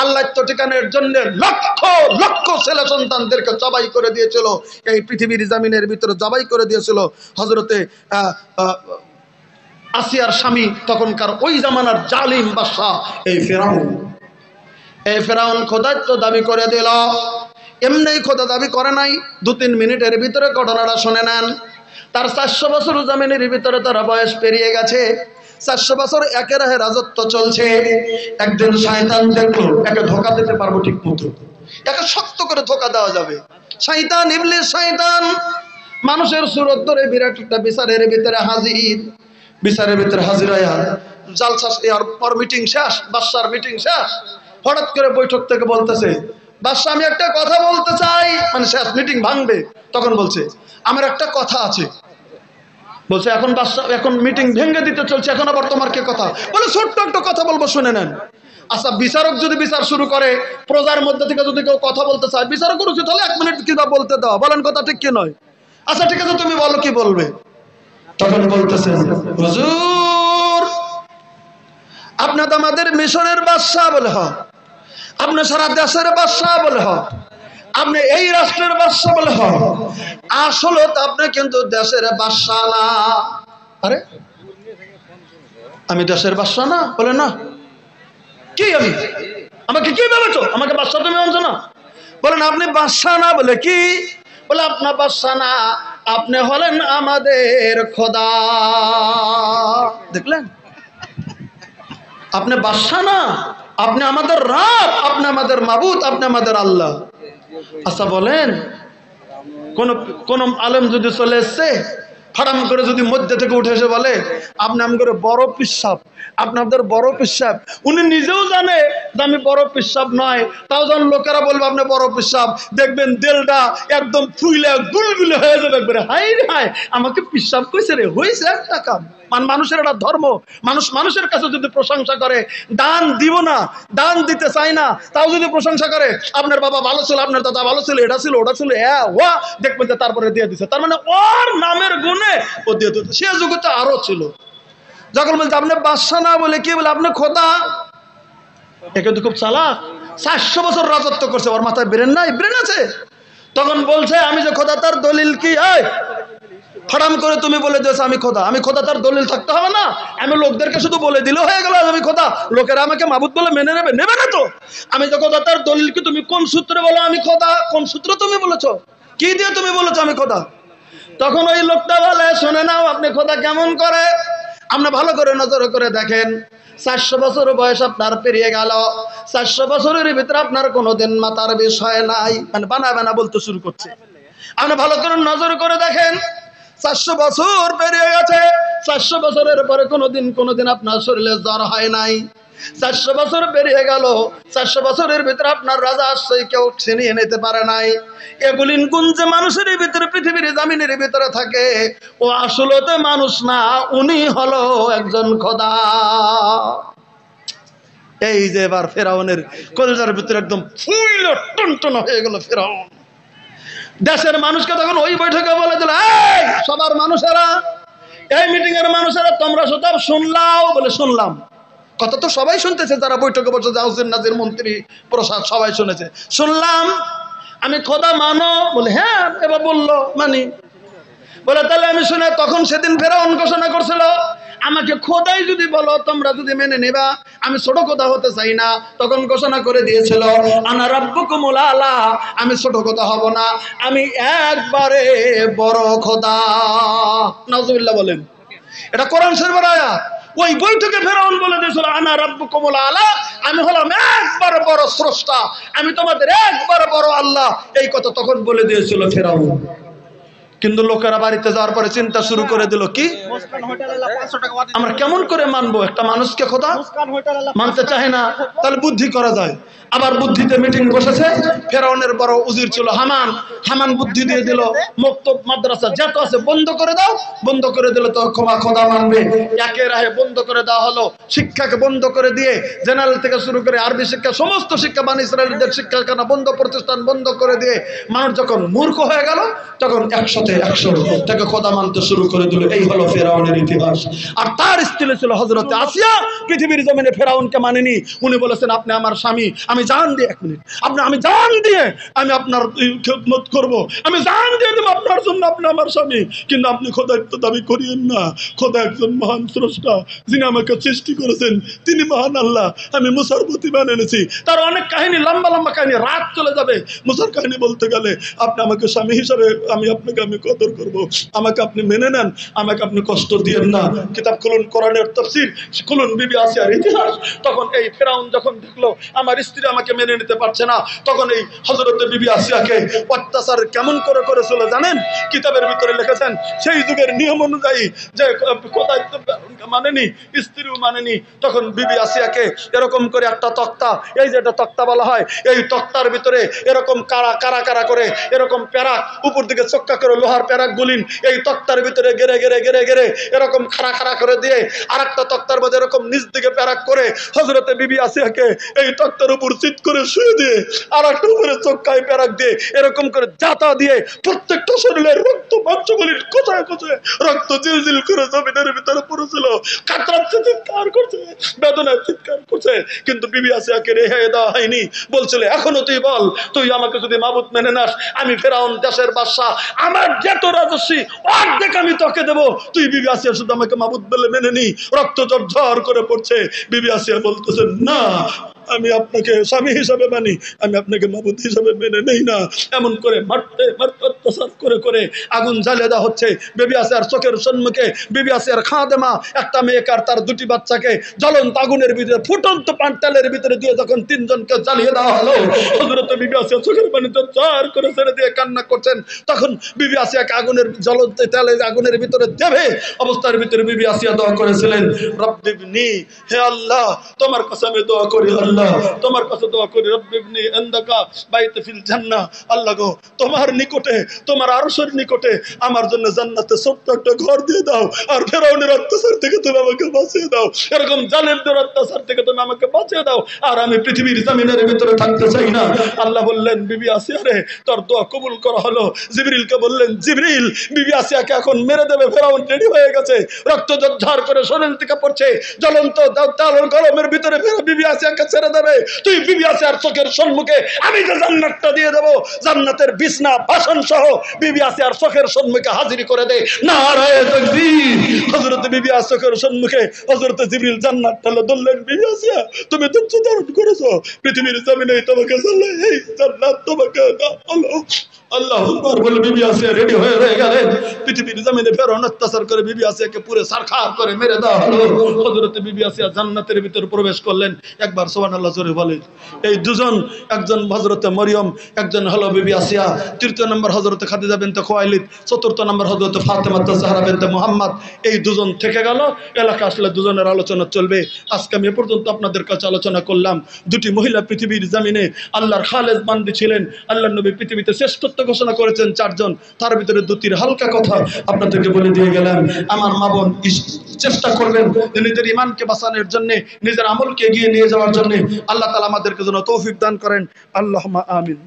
আল্লাহত্ব ঠিকানের জন্য লক্ষ লক্ষ ছেলে সন্তানদেরকে জবাই করে দিয়েছিল। এই পৃথিবীর জমিনের ভিতরে জবাই করে দিয়েছিল হযরতে আসিয়ার স্বামী, তখনকার ওই জামানার জালিম বাদশা এই ফেরাউন। এই ফেরাউন খোদায়িত্ব দাবি করে দিল। এমনি খোদা দাবি করে নাই, 2-3 মিনিটের ভিতরে ঘটনাটা শুনে নেন। তার 400 বছর জমিনের ভিতরে তার বয়স পেরিয়ে গেছে। 400 বছর একের রাজত্ব চলছে। একদিন শয়তান দেখলো একে ধোকা দিতে পারবো ঠিক মতো, একে শক্ত করে ধোকা দেওয়া যাবে। শয়তান, ইবলিস শয়তান মানুষের সুরত ধরে বিরাট একটা বিচারের ভিতরে হাজির। বিচারের ভিতরে হাজির হয়ে জালসা পর মিটিং শেষ, বাদশার মিটিং শেষ। হঠাৎ করে বৈঠক থেকে বলতেছে, বাদশা আমি একটা কথা বলতে চাই। মানে শেষ, মিটিং ভাঙবে, তখন বলছে আমার একটা কথা আছে। বলছে এখন বাদশা, এখন মিটিং ভেঙে দিতে চলছে, এখন আবার তোমার কে কথা? বলে ছোট্ট একটা কথা বলবো, শুনে নেন। আচ্ছা, বিচারক যদি বিচার শুরু করে, প্রজার মধ্যে থেকে যদি কেউ কথা বলতে চায়, বিচারক উচিত তাহলে 1 মিনিট কিংবা বলতে দেওয়া। বলেন কথা ঠিক কি নয়? আচ্ছা ঠিক আছে, তুমি বলো কি বলবে। তখন বলতেছে, হুজুর আপনি তো আমাদের মিশরের বাদশা বলে হ, আপনি সারা দেশের বাদশা বলে হ, আপনি এই রাষ্ট্রের বাদশা বলে হ, আসলে তো আপনি কিন্তু দেশের বাদশা না। আরে আমি দেশের বাদশা না? বলে না। কি আমি? আমাকে কি ভেবেছো? আমাকে বাদশা তুমি মানছো না? বলেন আপনি বাদশা না। বলে কি? বলে আপনার বাদশা না, আপনি হলেন আমাদের খোদা। দেখলেন, আপনি বাদশা না, আপনি আমাদের রব, আপনি আমাদের মাবুদ, আপনি আমাদের আল্লাহ। আচ্ছা বলেন, কোন আলেম যদি চলে এসছে, ফাড়াম করে যদি মধ্যে থেকে উঠে এসে বলে আপনি আমাদের বড় পিসাব, আপনাদের বড় পিসাব, উনি নিজেও জানে যে আমি বড় পিসাব নয়, তাও যখন লোকেরা বলবে আপনি বড় পিসাব, দেখবেন দেলটা একদম ফুইলে গুলগুলে হয়ে যাবে একবারে। হাই রে হাই, আমাকে পিসাব কইছে রে, হয়েছে একটা কাম। মানুষের একটা ধর্ম, মানুষ মানুষের কাছে যদি প্রশংসা করে, দান দিব না, দান দিতে চাই না, তাও যদি প্রশংসা করে আপনার বাবা ভালো ছিল, আপনার দাদা ভালো ছিল, এটা ছিল ওটা ছিল, দেখবেন যে তারপরে দিয়ে দিচ্ছে। তার মানে ওর নামের গুণে ও দিয়ে দিত। সে যুগতে আরো ছিল। যখন বলছে আপনি বাদশা না, বলে কি? বলে আপনি খোদা। একে তো খুব চালাক, 400 বছর রাজত্ব করছে, ওর মাথায় ব্রেন নাই? ব্রেন আছে। তখন বলছে আমি যে খোদা, তার দলিল কি? ফাড়াম করে তুমি বলে দিয়েছো আমি খোদা, আমি খোদা, তার দলিল থাকতে হবে না? আমি লোকদেরকে শুধু বলে দিলে হয়ে গেল আমি খোদা, লোকেরা আমাকে মাবুদ বলে মেনে নেবে? নেবে না তো। আমি যে খোদা, তার দলিল কি? তুমি কোন সূত্রে বলো আমি খোদা? কোন সূত্র তুমি বলেছো? কি দিয়ে তুমি বলেছো আমি খোদা? তখন ওই লোকটা বলে, শুনে নাও আপনি খোদা কেমন করে। আপনি ভালো করে নজর করে দেখেন, 400 বছর বয়স আপনার পেরিয়ে গেল, 400 বছরের ভিতরে আপনার কোনোদিন মাতার বিষয় নাই। মানে বানা বানা বলতে শুরু করছে। আপনি ভালো করে নজর করে দেখেন, 400 বছর পেরিয়ে গেছে, 400 বছরের পরে কোনোদিন আপনার শরীরে জ্বর হয় নাই। 400 বছর পেরিয়ে গেল, 400 বছরের ভিতরে আপনার রাজা আসছে, কেউ ছিনিয়ে নিতে পারে নাই। এগুলিন গুণ যে মানুষের ভিতরে, পৃথিবীর জামিনের ভিতরে থাকে, ও আসলে মানুষ না, উনি হলো একজন খোদা। এই যে এবার ফেরাউনের কলিজার ভিতরে একদম ফুল টনটন হয়ে গেল ফেরাউন। দেশের মানুষকে তখন ওই বৈঠকে বলে দিল, এই সবার মানুষেরা, এই মিটিং এর মানুষেরা, তোমরা সব শুনলাও? বলে শুনলাম। কথা তো সবাই শুনতেছে, যারা বৈঠকে বসে, হাউজের নাজির, মন্ত্রী, প্রসাদ, সবাই শুনেছে। শুনলাম আমি খোদা মানো? বলে হ্যাঁ। এবার বললো মানি। বলে তাহলে আমি শুনে, তখন সেদিন ফেরাউন ঘোষণা করছিল আমাকে খোদাই যদি বলো, তোমরা যদি মেনে নেবা, আমি ছোট কথা হতে চাই না। তখন ঘোষণা করে দিয়েছিল, আনা রাব্বুকুমুল আলা, আমি ছোট কথা হব না, আমি একবারে বড় খোদা। নাউজুবিল্লাহ বলেন। এটা কোরআন শরীফের আয়াত। ওই বৈঠকে ফেরাউন বলে দিয়েছিল, আনা রাব্বুকুমুল আলা, আমি হলাম একবারে বড় স্রষ্টা, আমি তোমাদের একবারে বড় আল্লাহ। এই কথা তখন বলে দিয়েছিল ফেরাউন। কিন্তু লোকেরা বাড়িতে যাওয়ার পরে চিন্তা শুরু করে দিল, কি আমরা কেমন করে মানবো একটা মানুষকে খোদা? মানতে চায় না। তাহলে বুদ্ধি করা যায়। আবার বুদ্ধিতে মিটিং বসেছে। ফেরাউনের বড় উজির ছিল হামান। হামান বুদ্ধি দিয়ে দিল, মক্তব মাদ্রাসা যত আছে বন্ধ করে দাও। বন্ধ করে দিলে তো খোদা মানবে। একে রাহে বন্ধ করে দেওয়া হলো। শিক্ষাকে বন্ধ করে দিয়ে জেনারেল থেকে শুরু করে আরবি শিক্ষা, সমস্ত শিক্ষা, বানি ইসরায়েলদের শিক্ষাখানা বন্ধ, প্রতিষ্ঠান বন্ধ করে দিয়ে মানুষ যখন মূর্খ হয়ে গেল, তখন 100 থেকে খোদা মানতে শুরু করে দিল। এই হলো ফেরাউনের ইতিহাস। আর তার স্ত্রী ছিল হযরত আসিয়া। পৃথিবীর জমিনে ফেরাউনকে মানেনি। উনি বলেছেন, আপনি আমার স্বামী, আমি জান দিয়ে, 1 মিনিট, আমি জান দিয়ে আমি আপনার খেদমত করব, আমি জান দিয়ে দেব আপনার জন্য, আপনি আমার স্বামী, কিন্তু আপনি খোদায়িত্ব দাবি করিয়েন না। খোদা একজন মহান স্রষ্টা, যিনি আমাকে সৃষ্টি করেছেন, তিনি মহান আল্লাহ। আমি মুসার প্রতি মানে এনেছি। তার অনেক কাহিনী, লম্বা লম্বা কাহিনী, রাত চলে যাবে মুসার কাহিনী বলতে গেলে। আপনি আমাকে স্বামী হিসাবে, আমি আপনাকে কদর করব, আমাকে আপনি মেনে নেন, আমাকে আপনি কষ্ট দিয়েন না। কিতাব খুলুন, কোরআনের তাফসীর খুলুন, বিবি আসিয়ার ইতিহাস। তখন এই ফেরাউন যখন দেখলো আমার স্ত্রী আমাকে মেনে নিতে পারছে না, তখন এই হযরত বিবি আসিয়াকে অত্যাচার কেমন করে করেছিল জানেন? কিতাবের ভিতরে লিখেছেন, সেই যুগের নিয়ম অনুযায়ী যে খোদা মানেনি, স্ত্রীও মানেনি, তখন বিবি আসিয়াকে এরকম করে একটা তক্তা, এই যে এটা তক্তা বলা হয়, এই তক্তার ভিতরে এরকম কারা করে এরকম প্যারাক, উপর দিকে চক্কা করে লোহার প্যারাক গুলিন, এই তক্তার ভিতরে গেরে গেরে গেরে গেরে এরকম খাড়া করে দিয়ে আর একটা তক্তার মধ্যে এরকম নিচ দিকে প্যারাক করে হযরতে বিবি আসিয়াকে এই তক্তার উপর চিৎ করে শুয়ে দিয়ে আর একটা উপরে চক্কায় প্যারাক দিয়ে এরকম করে জাতা দিয়ে প্রত্যেকটা শরীরের রক্ত মাংসগুলির কোথায় কোথায় রক্ত জিলজিল করে জমিনের ভিতরে পড়েছিল। কাতরাচ্ছে, চিৎকার করছে, বেদনায় চিৎকার করছে। কিন্তু বিবি আসিয়াকে রেহাই দেওয়া হয়নি। বলছিল, এখনো তুই বল, তুই আমাকে যদি মাবুদ মেনে নাস, আমি ফেরাউন দেশের বাদশা, আমার যত রাজস্বী অর্ধেক আমি তোকে দেবো। তুই বিবি আসিয়া শুধু আমাকে মাবুদ বলে মেনে নি। রক্ত ঝরঝর করে পড়ছে। বিবি আসিয়া বলতেছেন, না, আমি আপনাকে স্বামী হিসাবে মানি, আমি আপনাকে মাবুদ হিসাবে মেনে নেই না। এমন করে মারতে মারতে অত্যাচার করে করে আগুন জ্বালিয়ে দেওয়া হচ্ছে বিবি আসিয়ার চোখের সম্মুখে। বিবি আসিয়ার খাদেমা একটা মেয়েকে আর তার 2টি বাচ্চাকে জ্বলন্ত আগুনের ভিতরে, ফুটন্ত পান্তালের ভিতরে দিয়ে যখন 3 জনকে জ্বালিয়ে দেওয়া হলো, হযরত বিবি আসিয়া চোখের পানি ঝরঝর করে ছেড়ে দিয়ে কান্না করছেন। তখন বিবি আসিয়াকে আগুনের জ্বলন্ত তেলের আগুনের ভিতরে দেবে অবস্থার ভিতরে বিবি আসিয়া দোয়া করেছিলেন, রব্বিবনি, হে আল্লাহ তোমার কাছে আমি দোয়া করি, আল্লাহ তোমার কাছে দোয়া করি, রব্বিবনি ইনদাকা বাইতে ফিল জান্নাহ, আল্লাহ গো তোমার নিকটে, তোমার আরশের নিকটে আমার জন্য জান্নাতে ছোট্ট একটা ঘর দিয়ে দাও, আর ফেরাউনের অত্যাচার থেকে তুমি আমাকে বাঁচিয়ে দাও, এরকম জালেমদের অত্যাচার থেকে তুমি আমাকে বাঁচিয়ে দাও, আর আমি পৃথিবীর জমিনের ভিতরে থাকতে চাই না। আল্লাহ বললেন, বিবি আসিয়া রে, তোর দোয়া কবুল করা হলো। জিবরিলকে বললেন, জিবরিল, বিবি আসিয়াকে এখন মেরে দেবে, ফেরাউন রেডি হয়ে গেছে, রক্ত ঝরঝর করে শরীর থেকে পড়ছে, জ্বলন্ত গরমের ভিতরে বিবি আসিয়াকে ছেড়ে দেবে। তুই বিবি আসিয়ার চোখের সম্মুখে আমি যে জান্নাতটা দিয়ে দেবো, জান্নাতের বিছনা বাসন সহ বিবি আসিয়ার চোখের সম্মুখে হাজিরি করে দে। নারায়ে তাকবীর। হযরত বিবি আসিয়ার চোখের সম্মুখে হযরত জিবরিল জান্নাতটা ধরলেন, বিবি আসিয়া তুমি ধৈর্য ধারণ করেছো, পৃথিবীর জমিনে তোমাকে এই জান্নাত তোমাকে দাও। আল্লাহু আকবার বলে বিবি আসিয়া রেডি হয়ে গেলেন। পৃথিবীর জমিনে ফেরাউন অত্যাচার করে বিবি আসিয়াকে পুরো সারখার করে মেরে দেওয়া হলো। হযরত বিবি আসিয়া জান্নাতের ভিতর প্রবেশ করলেন। একবার সুবহানাল্লাহ জোরে বলেন। এই দুজন, একজন হযরত মরিয়ম, একজন হলো বিবি আসিয়া, 3য় নম্বর হযরত খাদিজা বিনতে খুয়াইলিদ, 4র্থ নম্বর হযরত ফাতেমা জাহরা বিনতে মুহাম্মদ। এই দুজন থেকে গেল। এলাকা আসলে দুজনের আলোচনা চলবে। আজকে আমি এ পর্যন্ত আপনাদের কাছে আলোচনা করলাম। 2টি মহিলা পৃথিবীর জমিনে আল্লাহর খালেজ বান্দি ছিলেন। আল্লাহর নবী পৃথিবীতে শ্রেষ্ঠত্ব ঘোষণা করেছেন 4 জন। তার ভিতরে 2টির হালকা কথা আপনাদেরকে বলে দিয়ে গেলাম। আমার মা বোন চেষ্টা করবেন নিজের ইমানকে বাঁচানোর জন্য, নিজের আমলকে এগিয়ে নিয়ে যাওয়ার জন্য। আল্লাহ তাআলা আমাদেরকে যেন তৌফিক দান করেন। আল্লাহুম্মা আমিন।